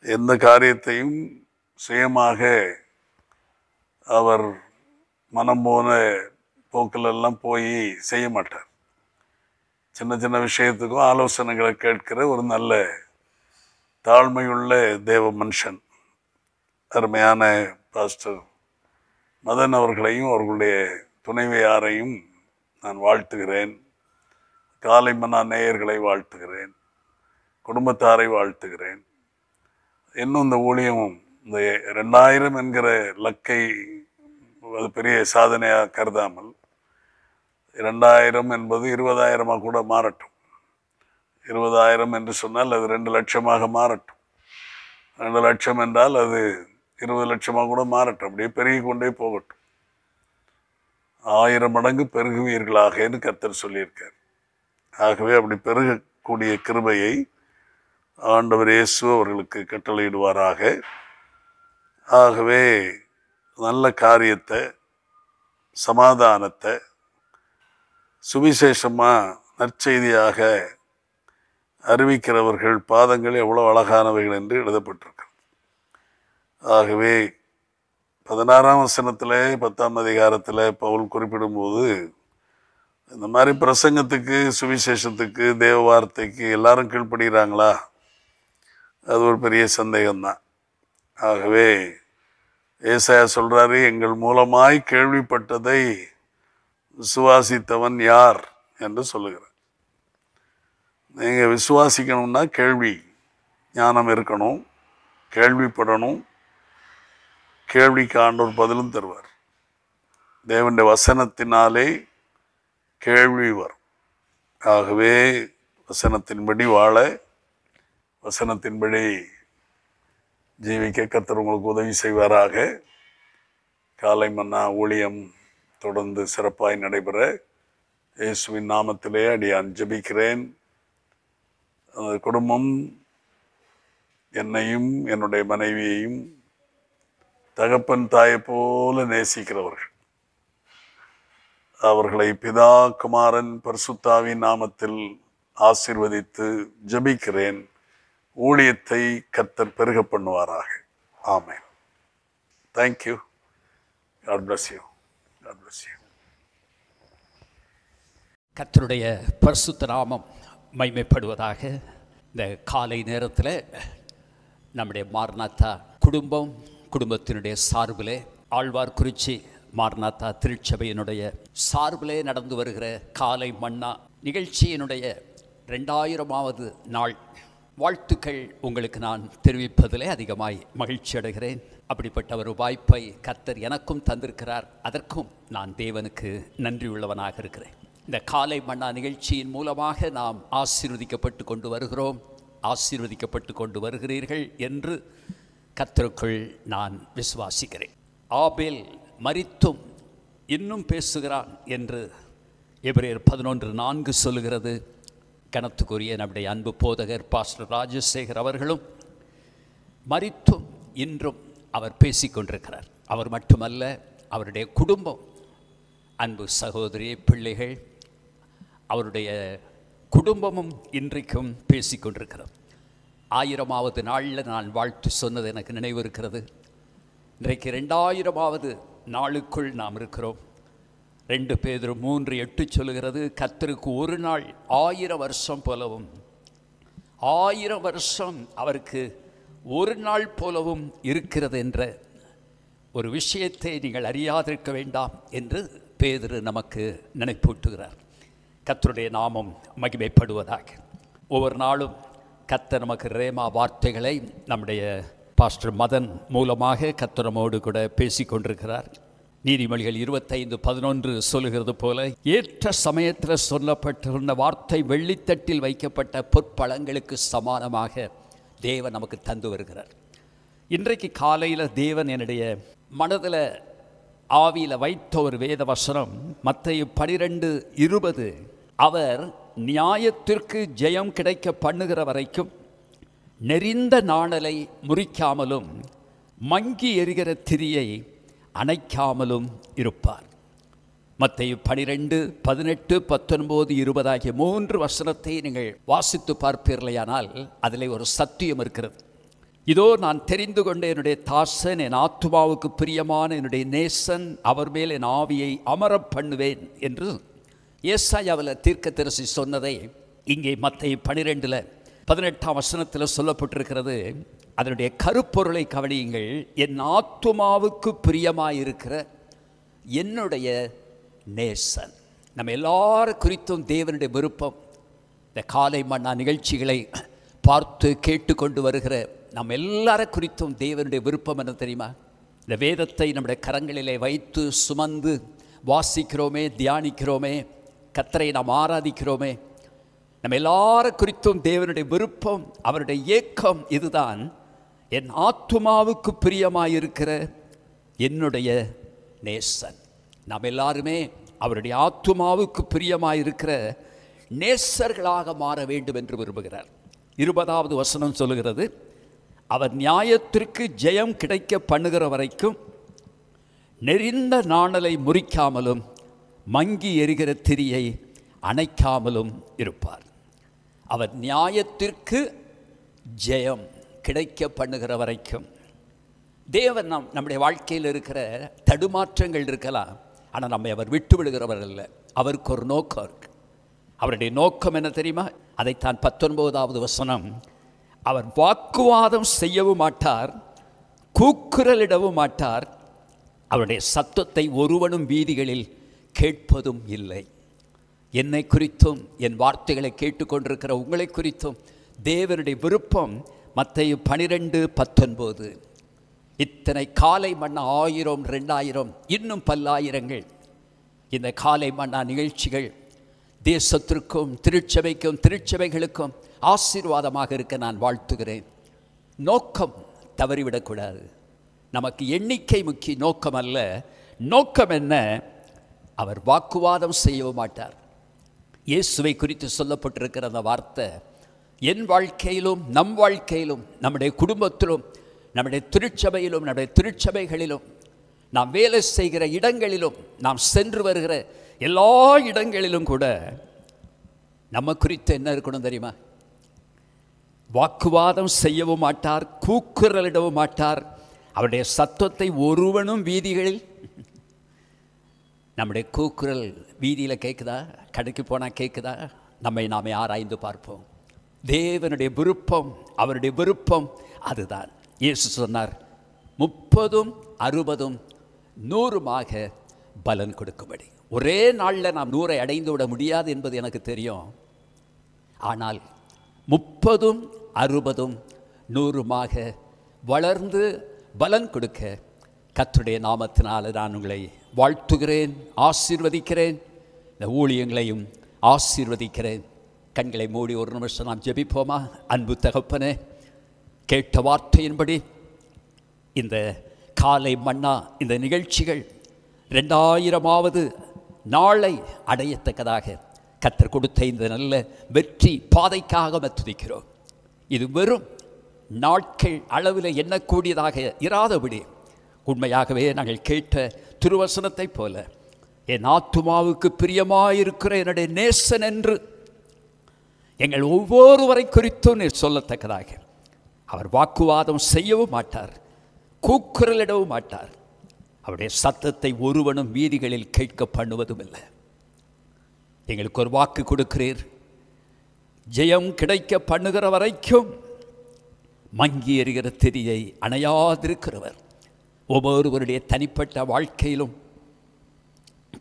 எந்த காரியத்தையும் சுயமாக அவர் மனம் போன போக்கிலெல்லாம் போய் செய்ய மாட்டார். சின்ன சின்ன விஷயத்துக்கும் ஆலோசனைகளை கேட்கிற ஒரு நல்ல தாழ்மையுள்ள தேவ மனுஷன். அருமையான பாஸ்டர் மதன் அவர்களையும் அவர்களுடைய துணைவியாரையும் நான் வாழ்த்துகிறேன். காலை மன்னா நேயர்களை வாழ்த்துகிறேன். குடும்பத்தாரை வாழ்த்துகிறேன். இன்னும் இந்த ஊழியமும் இந்த 2000 என்கிற லக்கை அது பெரிய சாதனையாக கருதாமல் 2000 என்பது 20,000 கூட மாறட்டும். 20,000 என்று சொன்னால் அது 2 லட்சமாக மாறட்டும். 2 லட்சம் என்றால் அது 20 லட்சமாக கூட மாறட்டும். அப்படியே பெருகி கொண்டே போகட்டும். 1000 மடங்கு பெருகுவீர்களாக என்று கர்த்தர் சொல்லியிருக்கார். ஆகவே அப்படி பெருகக்கூடிய கிருபையை ஆண்டவர் இயேசு அவர்களுக்கு கட்டளையிடுவாராக. ஆகவே நல்ல காரியத்தை, சமாதானத்தை சுவிசேஷமாக நற்செய்தியாக அறிவிக்கிறவர்கள் பாதங்கள் எவ்வளோ அழகானவைகள் என்று எழுதப்பட்டிருக்கு. ஆகவே 16ஆம் வசனத்தில் 10ஆம் அதிகாரத்தில் பவுல் குறிப்பிடும்போது இந்த மாதிரி பிரசங்கத்துக்கு, சுவிசேஷத்துக்கு, தேவ வார்த்தைக்கு எல்லாரும் கீழ்ப்படுகிறாங்களா? அது ஒரு பெரிய சந்தேகம்தான். ஆகவே ஏசாயா சொல்கிறாரு, எங்கள் மூலமாய் கேள்விப்பட்டதை விசுவாசித்தவன் யார் என்று சொல்லுகிறார். நீங்கள் விசுவாசிக்கணும்னா கேள்வி ஞானம் இருக்கணும், கேள்விப்படணும். கேள்விக்கு ஆண்டவர் பதிலும் தருவார். தேவனுடைய வசனத்தினாலே கேள்வி வரும். ஆகவே வசனத்தின்படி வாழ, வசனத்தின்படி ஜீவிக்க கர்த்தர் உங்களுக்கு உதவி செய்வாராக. காலை மன்னா ஊழியம் தொடர்ந்து சிறப்பாய் நடைபெற இயேசுவின் நாமத்திலே அடியான் ஜெபிக்கிறேன். அந்த குடும்பம் என்னையும் என்னுடைய மனைவியையும் தகப்பன் தாயை போல நேசிக்கிறவர்கள். அவர்களை பிதா, குமாரன், பரிசுத்தாவின் நாமத்தில் ஆசீர்வதித்து ஜெபிக்கிறேன். ஊழியத்தை கர்த்தர் பெருக பண்ணுவாராக. ஆமென். Thank you. God bless you. God bless you. கர்த்தருடைய பரிசுத்த நாமம் மகிமைப்படுவதாக. இந்த காலை நேரத்தில் நம்முடைய மார்நாத்தா குடும்பத்தினுடைய சார்பிலே, ஆழ்வார்குறிச்சி மார்நாத்தா திருச்சபையினுடைய சார்பிலே நடந்து வருகிற காலை மன்னா நிகழ்ச்சியினுடைய 2000வது நாள் வாழ்த்துக்கள் உங்களுக்கு நான் தெரிவிப்பதிலே அதிகமாய் மகிழ்ச்சி அடைகிறேன். அப்படிப்பட்ட ஒரு வாய்ப்பை கர்த்தர் எனக்கும் தந்திருக்கிறார். அதற்கும் நான் தேவனுக்கு நன்றி உள்ளவனாக இருக்கிறேன். இந்த காலை மன்னா நிகழ்ச்சியின் மூலமாக நாம் ஆசீர்வதிக்கப்பட்டு கொண்டு வருகிறோம், ஆசீர்வதிக்கப்பட்டு கொண்டு வருகிறீர்கள் என்று கர்த்தருக்குள் நான் விசுவாசிக்கிறேன். ஆபேல் மரித்தும் இன்னும் பேசுகிறான் என்று எபிரேயர் 11:4 சொல்லுகிறது. கனத்துக்குரிய நம்முடைய அன்பு போதகர் பாஸ்டர் ராஜசேகர் அவர்களும் மரித்தும் இன்றும் அவர் பேசிக்கொண்டிருக்கிறார். அவர் மட்டுமல்ல, அவருடைய குடும்பம், அன்பு சகோதரி, பிள்ளைகள், அவருடைய குடும்பமும் இன்றைக்கும் பேசிக்கொண்டிருக்கிறார். 1000வது நாளில் நான் வாழ்த்து சொன்னது எனக்கு நினைவு இருக்கிறது. இன்றைக்கு 2000வது நாளுக்குள் நாம் இருக்கிறோம். 2 பேதுரு 3:8 சொல்லுகிறது, கர்த்தருக்கு ஒரு நாள் 1000 வருஷம் போலவும், 1000 வருஷம் அவருக்கு ஒரு நாள் போலவும் இருக்கிறது என்ற ஒரு விஷயத்தை நீங்கள் அறியாதிருக்க வேண்டாம் என்று பேதுரு நமக்கு நினைப்பூட்டுகிறார். கர்த்தருடைய நாமம் மகிமைப்படுவதாக. ஒவ்வொரு நாளும் கர்த்தர் நமக்கு ரேமா வார்த்தைகளை நம்முடைய பாஸ்டர் மதன் மூலமாக கர்த்தர் நம்மோடு கூட பேசி கொண்டிருக்கிறார். நீதிமொழிகள் 25:11 சொல்லுகிறது போல, ஏற்ற சமயத்தில் சொல்லப்பட்டிருந்த வார்த்தை வெள்ளித்தட்டில் வைக்கப்பட்ட பொற்பழங்களுக்கு சமானமாக தேவன் நமக்கு தந்து வருகிறார். இன்றைக்கு காலையில் தேவன் என்னுடைய மனதில் ஆவியில் வைத்த ஒரு வேத வசனம் மத்தேயு 12:20. அவர் நியாயத்திற்கு ஜெயம் கிடைக்க பண்ணுகிற வரைக்கும் நெறிந்த நாணலை முறிக்காமலும் மங்கி எரிகிற திரியை அணைக்காமலும் இருப்பார். மத்தேயு 12, 18, 19, 20 ஆகிய 3 வசனத்தை நீங்கள் வாசித்து பார்ப்பீர்களேயானால் அதிலே ஒரு சத்தியம் இருக்கிறது. இதோ நான் தெரிந்து கொண்ட என்னுடைய தாசன், என் ஆத்துமாவுக்கு பிரியமான என்னுடைய நேசன், அவர் மேல் என் ஆவியை அமரப் பண்ணுவேன் என்று ஏசாயாவில் தீர்க்கதரிசி சொன்னதை இங்கே மத்தேயு 12, 18 வசனத்தில் சொல்லப்பட்டிருக்கிறது. அதனுடைய கருப்பொருளை கவனியுங்கள். என் ஆத்துமாவுக்கு பிரியமாயிருக்கிற என்னுடைய நேசன். நம்ம எல்லாரும் குறித்தும் தேவனுடைய விருப்பம். இந்த காலை மன்னா நிகழ்ச்சிகளை பார்த்து கேட்டுக்கொண்டு வருகிற நம்ம எல்லாரும் குறித்தும் தேவனுடைய விருப்பம் என்ன தெரியுமா? இந்த வேதத்தை நம்முடைய கரங்களிலே வைத்து சுமந்து வாசிக்கிறோமே, தியானிக்கிறோமே, கர்த்தரை நாம் ஆராதிக்கிறோமே, நம்ம எல்லாரும் குறித்தும் தேவனுடைய விருப்பம், அவருடைய ஏக்கம் இதுதான். என் ஆத்துமாவுக்கு பிரியமாயிருக்கிற என்னுடைய நேசன். நாம் எல்லாருமே அவருடைய ஆத்துமாவுக்கு பிரியமாயிருக்கிற நேசர்களாக மாற வேண்டும் என்று விரும்புகிறார். 20வது வசனம் சொல்லுகிறது, அவர் நியாயத்திற்கு ஜெயம் கிடைக்க பண்ணுகிற வரைக்கும் நெறிந்த நாணலை முறிக்காமலும் மங்கி எரிகிற திரியை அணைக்காமலும் இருப்பார். அவர் நியாயத்திற்கு ஜெயம் கிடைக்க பண்ணுகிற வரைக்கும். தேவன் நம்முடைய வாழ்க்கையில் இருக்கிற தடுமாற்றங்கள் இருக்கலாம், ஆனால் நம்மை அவர் விட்டு விடுகிறவர் அல்ல. அவருக்கு ஒரு நோக்கம் இருக்கு. அவருடைய நோக்கம் என்ன தெரியுமா? அதைத்தான் 19வது வசனம், அவர் வாக்குவாதம் செய்யவும் மாட்டார், கூக்குரலிடவும் மாட்டார், அவருடைய சத்தத்தை ஒருவனும் வீதிகளில் கேட்பதும் இல்லை. என்னை குறித்தும் என் வார்த்தைகளை கேட்டுக்கொண்டிருக்கிற உங்களை குறித்தும் தேவனுடைய விருப்பம். மத்தேயு 12, 19. இத்தனை காலை மன்னா 1000, 2000, இன்னும் பல்லாயிரங்கள் இந்த காலை மன்னா நிகழ்ச்சிகள் தேசத்திற்கும் திருச்சபைக்கும் திருச்சபைகளுக்கும் ஆசீர்வாதமாக இருக்க நான் வாழ்த்துகிறேன். நோக்கம் தவறிவிடக்கூடாது. நமக்கு எண்ணிக்கை முக்கிய நோக்கம் அல்ல. நோக்கம் என்ன? அவர் வாக்குவாதம் செய்யவும் மாட்டார். இயேசுவை குறித்து சொல்லப்பட்டிருக்கிற அந்த வார்த்தை என் வாழ்க்கையிலும் நம் வாழ்க்கையிலும் நம்முடைய குடும்பத்திலும் நம்முடைய திருச்சபையிலும் நம்முடைய திருச்சபைகளிலும் நாம் வேலை செய்கிற இடங்களிலும் நாம் சென்று வருகிற எல்லா இடங்களிலும் கூட நம்ம குறித்து என்ன இருக்கணும் தெரியுமா? வாக்குவாதம் செய்யவும் மாட்டார், கூக்குரலிடவும் மாட்டார், அவருடைய சத்தத்தை ஒருவனும் வீதிகளில். நம்முடைய கூக்குரல் வீதியில் கேட்குதா? கடைக்கு போனால் கேட்குதா? நம்மை நாமே ஆராய்ந்து பார்ப்போம். தேவனுடைய விருப்பம், அவருடைய விருப்பம் அதுதான். இயேசு சொன்னார், 30, 60, 100 பலன் கொடுக்கும்படி. ஒரே நாளில் நாம் 100 அடைந்து விட முடியாது என்பது எனக்கு தெரியும். ஆனால் 30, 60, 100 வளர்ந்து பலன் கொடுக்க கர்த்தருடைய நாமத்தினால் நான் உங்களை வாழ்த்துகிறேன், ஆசீர்வதிக்கிறேன். இந்த ஊழியங்களையும் ஆசீர்வதிக்கிறேன். கண்களை மூடி ஒரு நிமிஷம் நாம் ஜெபிப்போமா? அன்பு தகப்பனே, கேட்ட வார்த்தையின்படி இந்த காலை மன்னா இந்த நிகழ்ச்சிகள் 2000வது நாளை அடையத்தக்கதாக கர்த்தர் கொடுத்த இந்த நல்ல வெற்றி பாதைக்காக துதிக்கிறோம். இது வெறும் நாட்கள் அளவில் எண்ணக்கூடியதாக இராதபடி உண்மையாகவே நாங்கள் கேட்ட திருவசனத்தை போல என் ஆத்துமாவுக்கு பிரியமாயிருக்கிற என்னுடைய நேசன் என்று எங்கள் ஒவ்வொருவரை குறித்தும் நீர் சொல்லத்தக்கதாக அவர் வாக்குவாதம் செய்யவும் மாட்டார், கூக்குரலிடவும் மாட்டார், அவருடைய சத்தத்தை ஒருவனும் வீதிகளில் கேட்க பண்ணுவதும் இல்லை. எங்களுக்கு ஒரு வாக்கு கொடுக்கிறீர், ஜெயம் கிடைக்க பண்ணுகிற வரைக்கும் மங்கி எறிகிற திரியை அணையாதிருக்கிறவர். ஒவ்வொருவருடைய தனிப்பட்ட வாழ்க்கையிலும்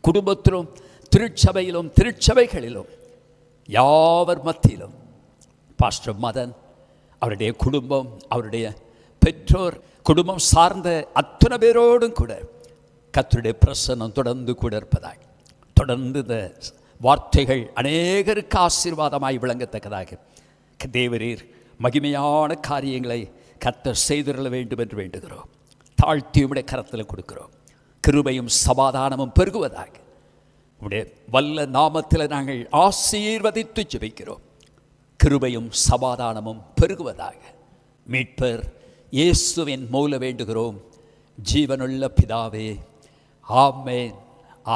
குடும்பத்திலும் திருச்சபையிலும் திருச்சபைகளிலும் யாவர் மத்தியிலும் பாஸ்டர் மதன், அவருடைய குடும்பம், அவருடைய பெற்றோர், குடும்பம் சார்ந்த அத்தனை பேரோடும் கூட கர்த்தருடைய பிரசன்னம் தொடர்ந்து கூட இருப்பதாக, தொடர்ந்து இந்த வார்த்தைகள் அநேகருக்கு ஆசீர்வாதமாய் விளங்கத்தக்கதாக தேவரீர் மகிமையான காரியங்களை கர்த்தர் செய்திருள வேண்டும் என்று வேண்டுகிறோம். தாழ்த்தியுடைய கரத்தில் கொடுக்கிறோம். கிருபையும் சமாதானமும் பெருகுவதாக உடைய வல்ல நாமத்தில் நாங்கள் ஆசீர்வதித்து ஜெபிக்கிறோம். கிருபையும் சமாதானமும் பெருகுவதாக மீட்பர் இயேசுவின் மூல வேண்டுகிறோம், ஜீவனுள்ள பிதாவே. ஆமேன்,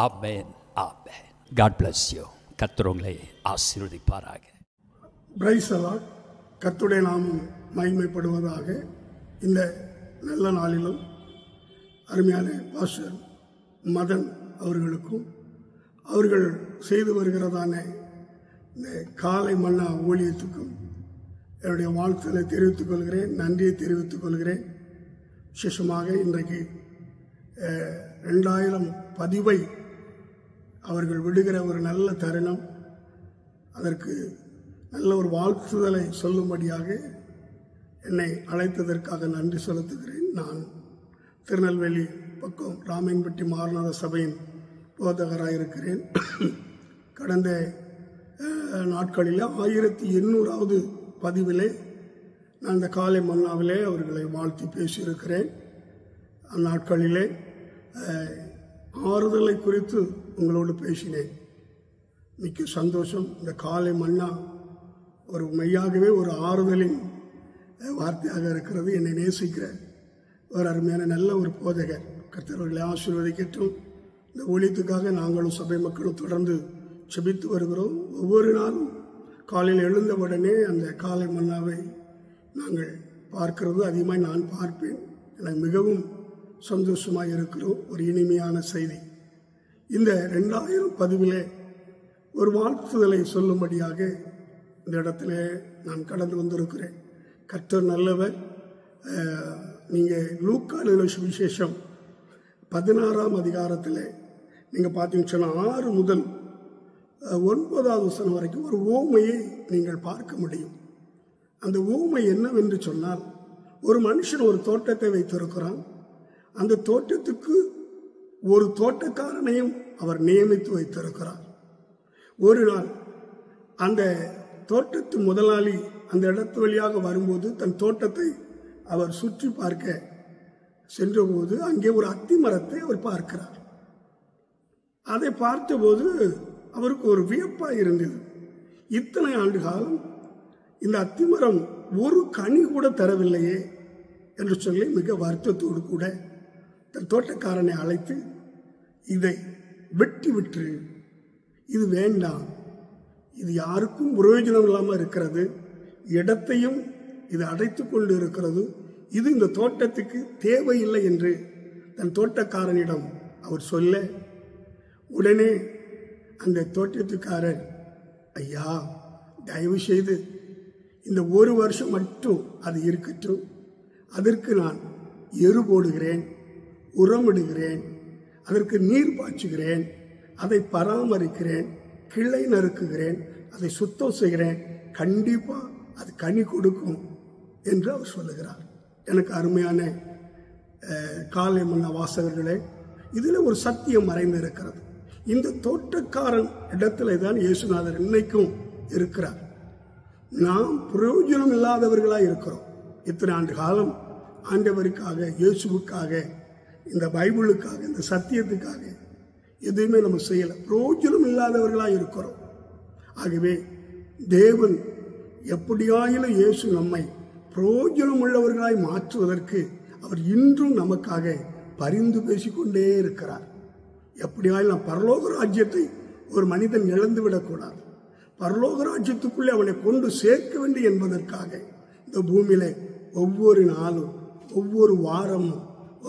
ஆமேன், ஆமென். God bless you. கர்த்தர் உங்களை ஆசீர்வதிப்பாராக. Praise the Lord. கர்த்தருடைய நாமம் மகிமைப்படுவதாக. இந்த நல்ல நாளிலும் அருமையான பாஸ்டர் மதன் அவர்களுக்கும் அவர்கள் செய்து வருகிறதான இந்த காலை மன்னா ஊழியத்துக்கும் என்னுடைய வாழ்த்துக்களை தெரிவித்துக் கொள்கிறேன், நன்றியை தெரிவித்துக் கொள்கிறேன். விசேஷமாக இன்றைக்கு 2000 பதிவை அவர்கள் விடுகிற ஒரு நல்ல தருணம். அதற்கு நல்ல ஒரு வாழ்த்துதலை சொல்லும்படியாக என்னை அழைத்ததற்காக நன்றி செலுத்துகிறேன். நான் திருநெல்வேலி பக்கம் ராமன்பட்டி மாரநாத சபையின் போதகராக இருக்கிறேன். கடந்த நாட்களில் 1800வது பதிவிலே நான் இந்த காலை மன்னாவிலே அவர்களை வாழ்த்தி பேசியிருக்கிறேன். அந்நாட்களிலே ஆறுதலை குறித்து உங்களோடு பேசினேன். மிக்க சந்தோஷம். இந்த காலை மன்னா ஒரு மெய்யாகவே ஒரு ஆறுதலின் வார்த்தையாக இருக்கிறது. என்னை நேசிக்கிற ஒரு அருமையான நல்ல ஒரு போதகர். கர்த்தர்களை ஆசீர்வதிக்கட்டும். இந்த ஊழியத்துக்காக நாங்களும் சபை மக்களும் தொடர்ந்து செபித்து வருகிறோம். ஒவ்வொரு நாளும் காலையில் எழுந்தவுடனே அந்த காலை மன்னாவை நாங்கள் பார்க்கிறது அதிகமாக நான் பார்ப்பேன். எனக்கு மிகவும் சந்தோஷமாக இருக்கிறோம். ஒரு இனிமையான செய்தி. இந்த 2000 பதிவிலே ஒரு வாழ்த்துதலை சொல்லும்படியாக இந்த இடத்துல நான் கடந்து வந்திருக்கிறேன். கர்த்தர் நல்லவர். நீங்கள் லூக்கா எழுதின சுவிசேஷம் 16ஆம் அதிகாரத்தில் நீங்கள் பார்த்தீங்கன்னு சொன்னால் 6 முதல் 9வது வசனம் வரைக்கும் ஒரு ஓமையை நீங்கள் பார்க்க முடியும். அந்த ஓமை என்னவென்று சொன்னால், ஒரு மனுஷன் ஒரு தோட்டத்தை வைத்திருக்கிறான். அந்த தோட்டத்துக்கு ஒரு தோட்டக்காரனையும் அவர் நியமித்து வைத்திருக்கிறார். ஒரு நாள் அந்த தோட்டத்து முதலாளி அந்த இடத்து வழியாக வரும்போது தன் தோட்டத்தை அவர் சுற்றி பார்க்க சென்றபோது அங்கே ஒரு அத்தி மரத்தை அவர் பார்க்கிறார். அதை பார்த்தபோது அவருக்கு ஒரு வியப்பாக இருந்தது. இத்தனை ஆண்டு காலம் இந்த அத்திமரம் ஒரு கனி கூட தரவில்லையே என்று சொல்லி மிக வருத்தத்தோடு கூட தன் தோட்டக்காரனை அழைத்து, இதை வெட்டி விட்டு, இது வேண்டாம், இது யாருக்கும் பிரயோஜனம் இல்லாமல் இருக்கிறது, இடத்தையும் இது அடைத்து கொண்டு இருக்கிறது, இது இந்த தோட்டத்துக்கு தேவையில்லை என்று தன் தோட்டக்காரனிடம் அவர் சொல்ல, உடனே அந்த தோட்டத்துக்காரர், ஐயா தயவு செய்து இந்த ஒரு வருஷம் மட்டும் அது இருக்கட்டும், அதற்கு நான் எரு போடுகிறேன், உரமிடுகிறேன், அதற்கு நீர் பாய்ச்சுகிறேன், அதை பராமரிக்கிறேன், கிளை நறுக்குகிறேன், அதை சுத்தம் செய்கிறேன், கண்டிப்பாக அது கனி கொடுக்கும் என்று அவர் சொல்லுகிறார். எனக்கு அருமையான காலை மன்னா வாசகர்களே, இதில் ஒரு சத்தியம் மறைந்து இருக்கிறது. இந்த தோட்டக்காரன் இடத்துல தான் இயேசுநாதர் இன்னைக்கும் இருக்கிறார். நாம் பிரயோஜனம் இல்லாதவர்களாக இருக்கிறோம். இத்தனை ஆண்டு காலம் ஆண்டவருக்காக, இயேசுவுக்காக, இந்த பைபிளுக்காக, இந்த சத்தியத்துக்காக எதுவுமே நம்ம செய்யலை. பிரயோஜனம் இல்லாதவர்களாக இருக்கிறோம். ஆகவே தேவன் எப்படியாயிலும் இயேசு நம்மை பிரயோஜனம் உள்ளவர்களாய் மாற்றுவதற்கு அவர் இன்றும் நமக்காக பரிந்து பேசிக்கொண்டே இருக்கிறார். எப்படியாயிலும் நாம் பரலோக ராஜ்யத்தை ஒரு மனிதன் இழந்து விடக்கூடாது. பரலோக ராஜ்யத்துக்குள்ளே அவனை கொண்டு சேர்க்க வேண்டும் என்பதற்காக இந்த பூமியில ஒவ்வொரு நாளும், ஒவ்வொரு வாரமும்,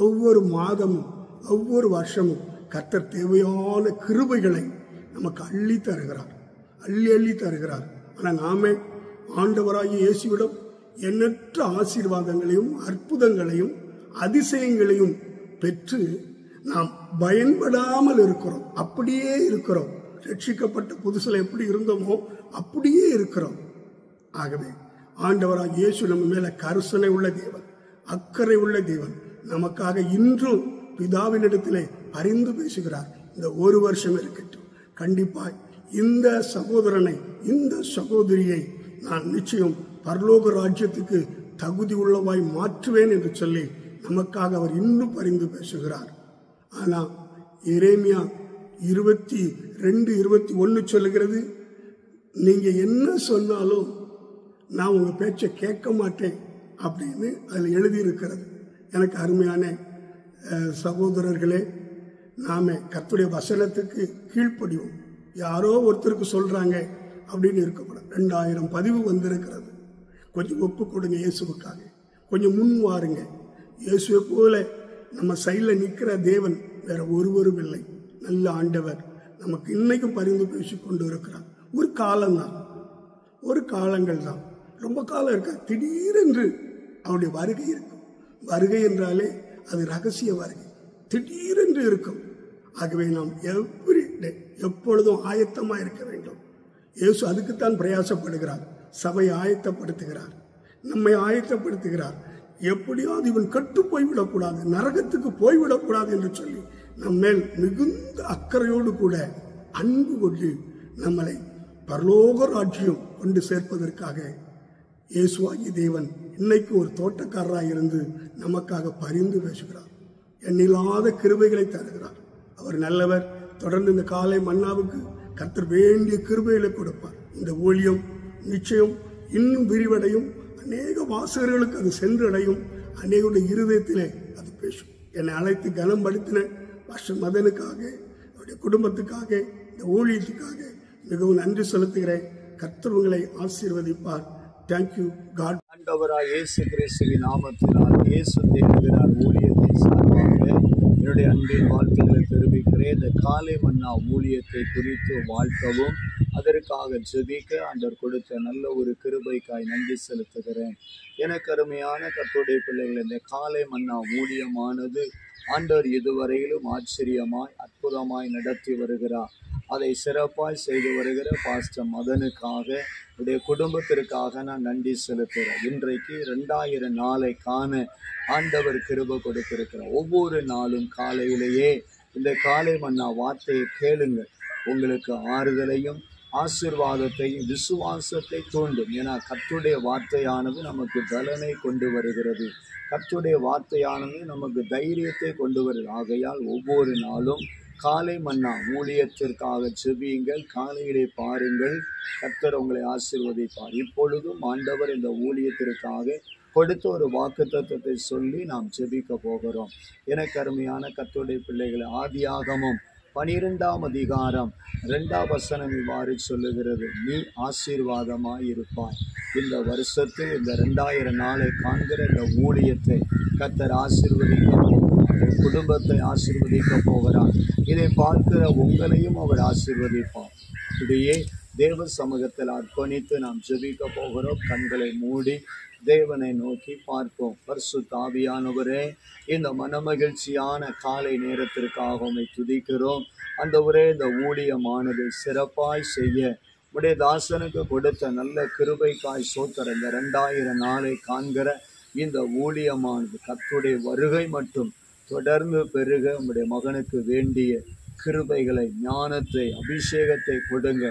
ஒவ்வொரு மாதமும், ஒவ்வொரு வருஷமும் கர்த்தர் தேவையான கிருபைகளை நமக்கு அள்ளி தருகிறார், அள்ளி அள்ளி தருகிறார். ஆனால் நாமே ஆண்டவராகிய இயேசுவிடம் எண்ணற்ற ஆசீர்வாதங்களையும் அற்புதங்களையும் அதிசயங்களையும் பெற்று நாம் பயன்படாமல் இருக்கிறோம். அப்படியே இருக்கிறோம். ரட்சிக்கப்பட்ட புதுசில் எப்படி இருந்தோமோ அப்படியே இருக்கிறோம். ஆகவே ஆண்டவராகிய இயேசு நம்ம மேல கருசனை உள்ள தேவன், அக்கறை உள்ள தேவன். நமக்காக இன்றும் பிதாவினிடத்திலே பரிந்து பேசுகிறார். இந்த ஒரு வருஷம் இருக்கட்டும், கண்டிப்பாய் இந்த சகோதரனை, இந்த சகோதரியை நான் நிச்சயம் பரலோக ராஜ்யத்துக்கு தகுதி உள்ளவாய் மாற்றுவேன் என்று சொல்லி நமக்காக அவர் இன்னும் பரிந்து பேசுகிறார். ஆனால் எரேமியா 22:21 சொல்லுகிறது, நீங்க என்ன சொன்னாலும் நான் உங்க பேச்சை கேட்க மாட்டேன் அப்படின்னு அதில் எழுதியிருக்கிறது. எனக்கு அருமையான சகோதரர்களே, நாம கர்த்தருடைய வசனத்துக்கு கீழ்ப்படிவோம். யாரோ ஒருத்தருக்கு சொல்றாங்க அப்படின்னு இருக்கக்கூடாது. 2000 பதிவு வந்திருக்கிறது. கொஞ்சம் ஒப்பு கொடுங்க இயேசுவுக்காக, கொஞ்சம் முன் வாருங்க. இயேசுவை போல நம்ம சைடில் நிற்கிற தேவன் வேற ஒருவரும் இல்லை. நல்ல ஆண்டவர் நமக்கு இன்னைக்கும் பரிந்து பேசி கொண்டு இருக்கிறார். ஒரு காலம்தான், ஒரு காலங்கள் தான், ரொம்ப காலம் இருக்கா. திடீரென்று அவருடைய வருகை இருக்கும். வருகை என்றாலே அது ரகசிய வருகை, திடீரென்று இருக்கும். ஆகவே நாம் எப்பொழுதும் ஆயத்தமாக இருக்க வேண்டும். இயேசு அதுக்குத்தான் பிரயாசப்படுகிறார். சபையை ஆயத்தப்படுத்துகிறார், நம்மை ஆயத்தப்படுத்துகிறார். எப்படியாவது இவன் கெட்டு போய்விடக்கூடாது, நரகத்துக்கு போய்விடக்கூடாது என்று சொல்லி நம் மேல் மிகுந்த அக்கறையோடு கூட அன்பு கொண்டு நம்மளை பரலோக ராஜ்யம் கொண்டு சேர்ப்பதற்காக இயேசுவாகிய தேவன் இன்னைக்கு ஒரு தோட்டக்காரராக இருந்து நமக்காக பரிந்து பேசுகிறார். எண்ணில்லாத கிருபைகளை தருகிறார். அவர் நல்லவர். தொடர்ந்து இந்த காலை மன்னாவுக்கு கர்த்தர் வேண்டிய கிருபைகளை கொடுப்பார். இந்த ஊழியம் நிச்சயம் இன்னும் விரிவடையும். அநேக வாசகர்களுக்கு அது சென்றடையும். அநேகருடைய இருதயத்திலே அது பேசும். என்னை அழைத்து கனப்படுத்தின பாஸ்டர் மதனுக்காக, அவருடைய குடும்பத்துக்காக, இந்த ஊழியத்துக்காக மிகவும் நன்றி செலுத்துகிறேன். கர்த்தர் உங்களை ஆசீர்வதிப்பார். Thank you God. ஆண்டவராய் இயேசு கிறிஸ்துவின் நாமத்தினால் இயேசு தேவனார் ஊழியத்தின் சார்பாக என்னுடைய அன்பின் வாழ்த்துக்களை தெரிவிக்கிறேன். இந்த காலை மன்னா ஊழியத்தை குறித்து வாழ்த்தவும் அதற்காக ஜெபிக்க ஆண்டவர் கொடுத்த நல்ல ஒரு கிருபைக்காய் நன்றி செலுத்துகிறேன். எனக்கு அருமையான கர்த்தருடைய பிள்ளைகள், இந்த காலை மன்னா ஊழியமானது ஆண்டவர் இதுவரையிலும் ஆச்சரியமாய் அற்புதமாய் நடத்தி வருகிறார். அதை சிறப்பாய் செய்து வருகிற பாஸ்டர் மதனுக்காக, உடைய குடும்பத்திற்காக நான் நன்றி செலுத்துகிறேன். இன்றைக்கு 2000 நாளை காண ஆண்டவர் கிருபை கொடுத்திருக்கிறார். ஒவ்வொரு நாளும் காலையிலேயே இந்த காலை மன்னா வார்த்தையை கேளுங்க. உங்களுக்கு ஆறுதலையும் ஆசீர்வாதத்தையும் விசுவாசத்தை தூண்டும். ஏன்னா கர்த்தருடைய வார்த்தையானது நமக்கு பலனை கொண்டு வருகிறது. கர்த்தருடைய வார்த்தையானது நமக்கு தைரியத்தை கொண்டு வருகிறது. ஆகையால் ஒவ்வொரு நாளும் காலை மன்னா ஊழியத்திற்காக ஜெபியுங்கள். காலையிலே பாருங்கள், கர்த்தர் உங்களை ஆசீர்வதிப்பார். இப்பொழுதும் ஆண்டவர் இந்த ஊழியத்திற்காக கொடுத்த ஒரு வாக்குத்தத்தத்தை சொல்லி நாம் ஜெபிக்க போகிறோம். எனக்கு அருமையான கர்த்தருடைய பிள்ளைகளை, ஆதியாகமம் 12ஆம் அதிகாரம் 2ஆம் வசனம் இவ்வாறு சொல்லுகிறது: நீ ஆசீர்வாதமாய் இருப்பாய். இந்த வருஷத்தில் இந்த 2000 நாளை காண்கிற இந்த ஊழியத்தை கர்த்தர் ஆசீர்வதிக்க போகிறார். குடும்பத்தை ஆசீர்வதிக்க போகிறார். இதை பார்க்கிற உங்களையும் அவர் ஆசீர்வதிப்பார். இதையே தேவ சமூகத்தில் அர்ப்பணித்து நாம் ஜெபிக்க போகிறோம். கண்களை மூடி தேவனை நோக்கி பார்ப்போம். பரிசுத்த ஆவியானவரே, இந்த மனமகிழ்ச்சியான காலை நேரத்திற்காக உம்மை துதிக்கிறோம். ஆண்டவரே, இந்த ஊழியமானது சிறப்பாய் செய்ய உடைய தாசனுக்கு கொடுத்த நல்ல கிருபைக்காய் ஸ்தோத்திரம். இந்த 2000 நாளை காண்கிற இந்த ஊழியமானது கர்த்தருடைய வருகை மட்டும் தொடர்ந்து பெருக உம்முடைய மகனுக்கு வேண்டிய கிருபைகளை, ஞானத்தை, அபிஷேகத்தை கொடுங்க.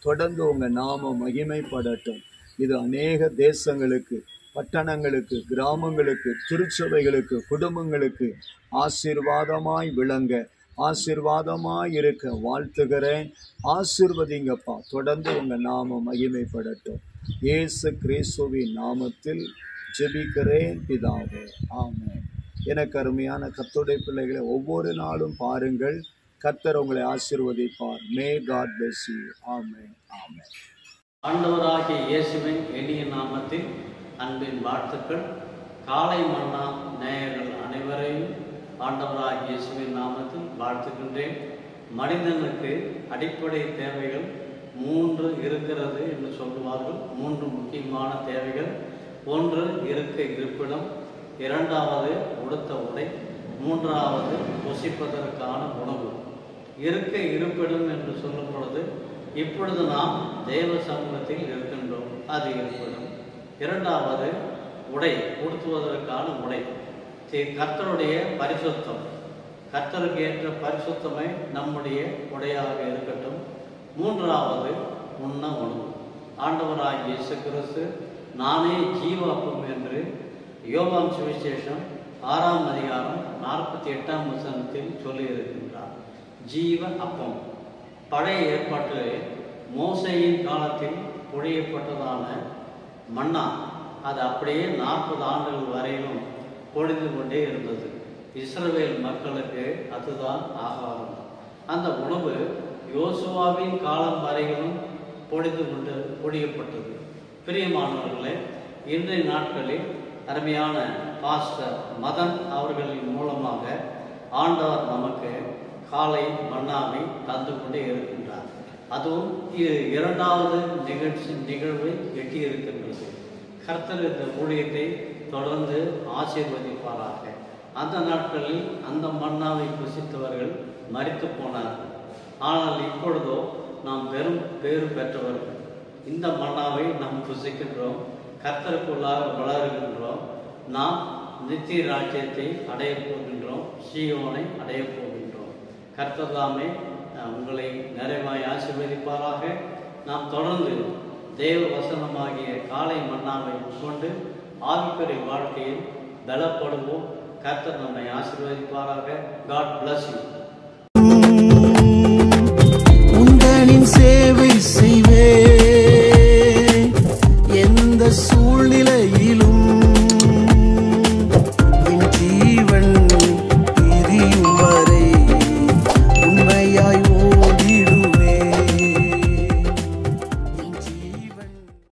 தொடர்ந்து உங்க நாம மகிமைப்படட்டும். இது அநேக தேசங்களுக்கு, பட்டணங்களுக்கு, கிராமங்களுக்கு, திருச்சபைகளுக்கு, குடும்பங்களுக்கு ஆசீர்வாதமாய் விளங்க, ஆசீர்வாதமாய் இருக்க வாழ்த்துகிறேன். ஆசீர்வதிங்கப்பா. தொடர்ந்து உங்க நாம மகிமைப்படட்டும். இயேசு கிறிஸ்துவின் நாமத்தில் ஜெபிக்கிறேன் பிதாவே, ஆமென். எனக்கு அருமையான கர்த்தருடைய பிள்ளைகளை, ஒவ்வொரு நாளும் பாருங்கள், கர்த்தர் உங்களை ஆசீர்வதிப்பார். May God bless you. ஆமென், ஆமென். ஆண்டவராகிய இயேசுவின் இனிய நாமத்தில் அன்பின் வாழ்த்துக்கள். காலை மன்னா நேயர்கள் அனைவரையும் ஆண்டவராகிய இயேசுவின் நாமத்தில் வாழ்த்துகின்றேன். மனிதனுக்கு அடிப்படை தேவைகள் 3 இருக்கிறது என்று சொல்லுவார்கள். 3 முக்கியமான தேவைகள். 1 இருக்க இருப்பிடம், 2வது உடுத்த உடை, 3வது புசிப்பதற்கான உணவு. இருக்க இருப்பிடம் என்று சொல்லும் பொழுது, இப்பொழுது நாம் தேவ சமூகத்தில் இருக்கின்றோம், அது இருப்பிடம். 2வது உடை, உடுத்துவதற்கான உடை, கர்த்தருடைய பரிசுத்தம். கர்த்தருக்கு ஏற்ற பரிசுத்தமே நம்முடைய உடையாக இருக்கட்டும். 3வது உண்ண உணவு. ஆண்டவராகிய இயேசு கிறிஸ்து நானே ஜீவ அப்பம் என்று யோவான் சுவிசேஷம் 6ஆம் அதிகாரம் 48ஆம் வசனத்தில் சொல்லியிருக்கின்றார். ஜீவ அப்பம். பழைய ஏற்பாட்டிலே மோசேயின் காலத்தில் பொழியப்பட்டதான மன்னா, அது அப்படியே 40 ஆண்டுகள் வரையிலும் பொழிந்து கொண்டே இருந்தது. இஸ்ரவேல் மக்களுக்கு அதுதான் ஆகாரம். அந்த உணவு யோசுவாவின் காலம் வரையிலும் பொழியப்பட்டது. பிரியமானவர்களே, இன்றைய நாட்களில் அருமையான பாஸ்டர் மதன் அவர்களின் மூலமாக ஆண்டவர் நமக்கு காலை மன்னாவை தந்து கொண்டே இருக்கின்றார். அதுவும் இது இரண்டாவது நிகழ்வை எட்டியிருக்கின்றது. கர்த்தர் இந்த ஊழியத்தை தொடர்ந்து ஆசீர்வதிப்பாராக. அந்த நாட்களில் அந்த மன்னாவை புசித்தவர்கள் மரித்து போனார்கள். ஆனால் இப்பொழுதோ நாம் பெரும் பேறு பெற்றவர்கள். இந்த மன்னாவை நாம் புசிக்கின்றோம், கர்த்தருக்குள்ளாக வளருகின்றோம். நாம் நித்திய ராஜ்யத்தை அடையப் போகின்றோம், சீயோனை அடையப் போகின்றோம். கர்த்தர் தாமே உங்களை நிறைவாய் ஆசீர்வதிப்பாராக. நாம் தொடர்ந்து தேவ வசனமாகிய காலை மன்னாவை கொண்டு ஆவிக்குரிய வாழ்க்கையில் பலப்படுவோம். கர்த்தர் நம்மை ஆசீர்வதிப்பாராக. God bless you.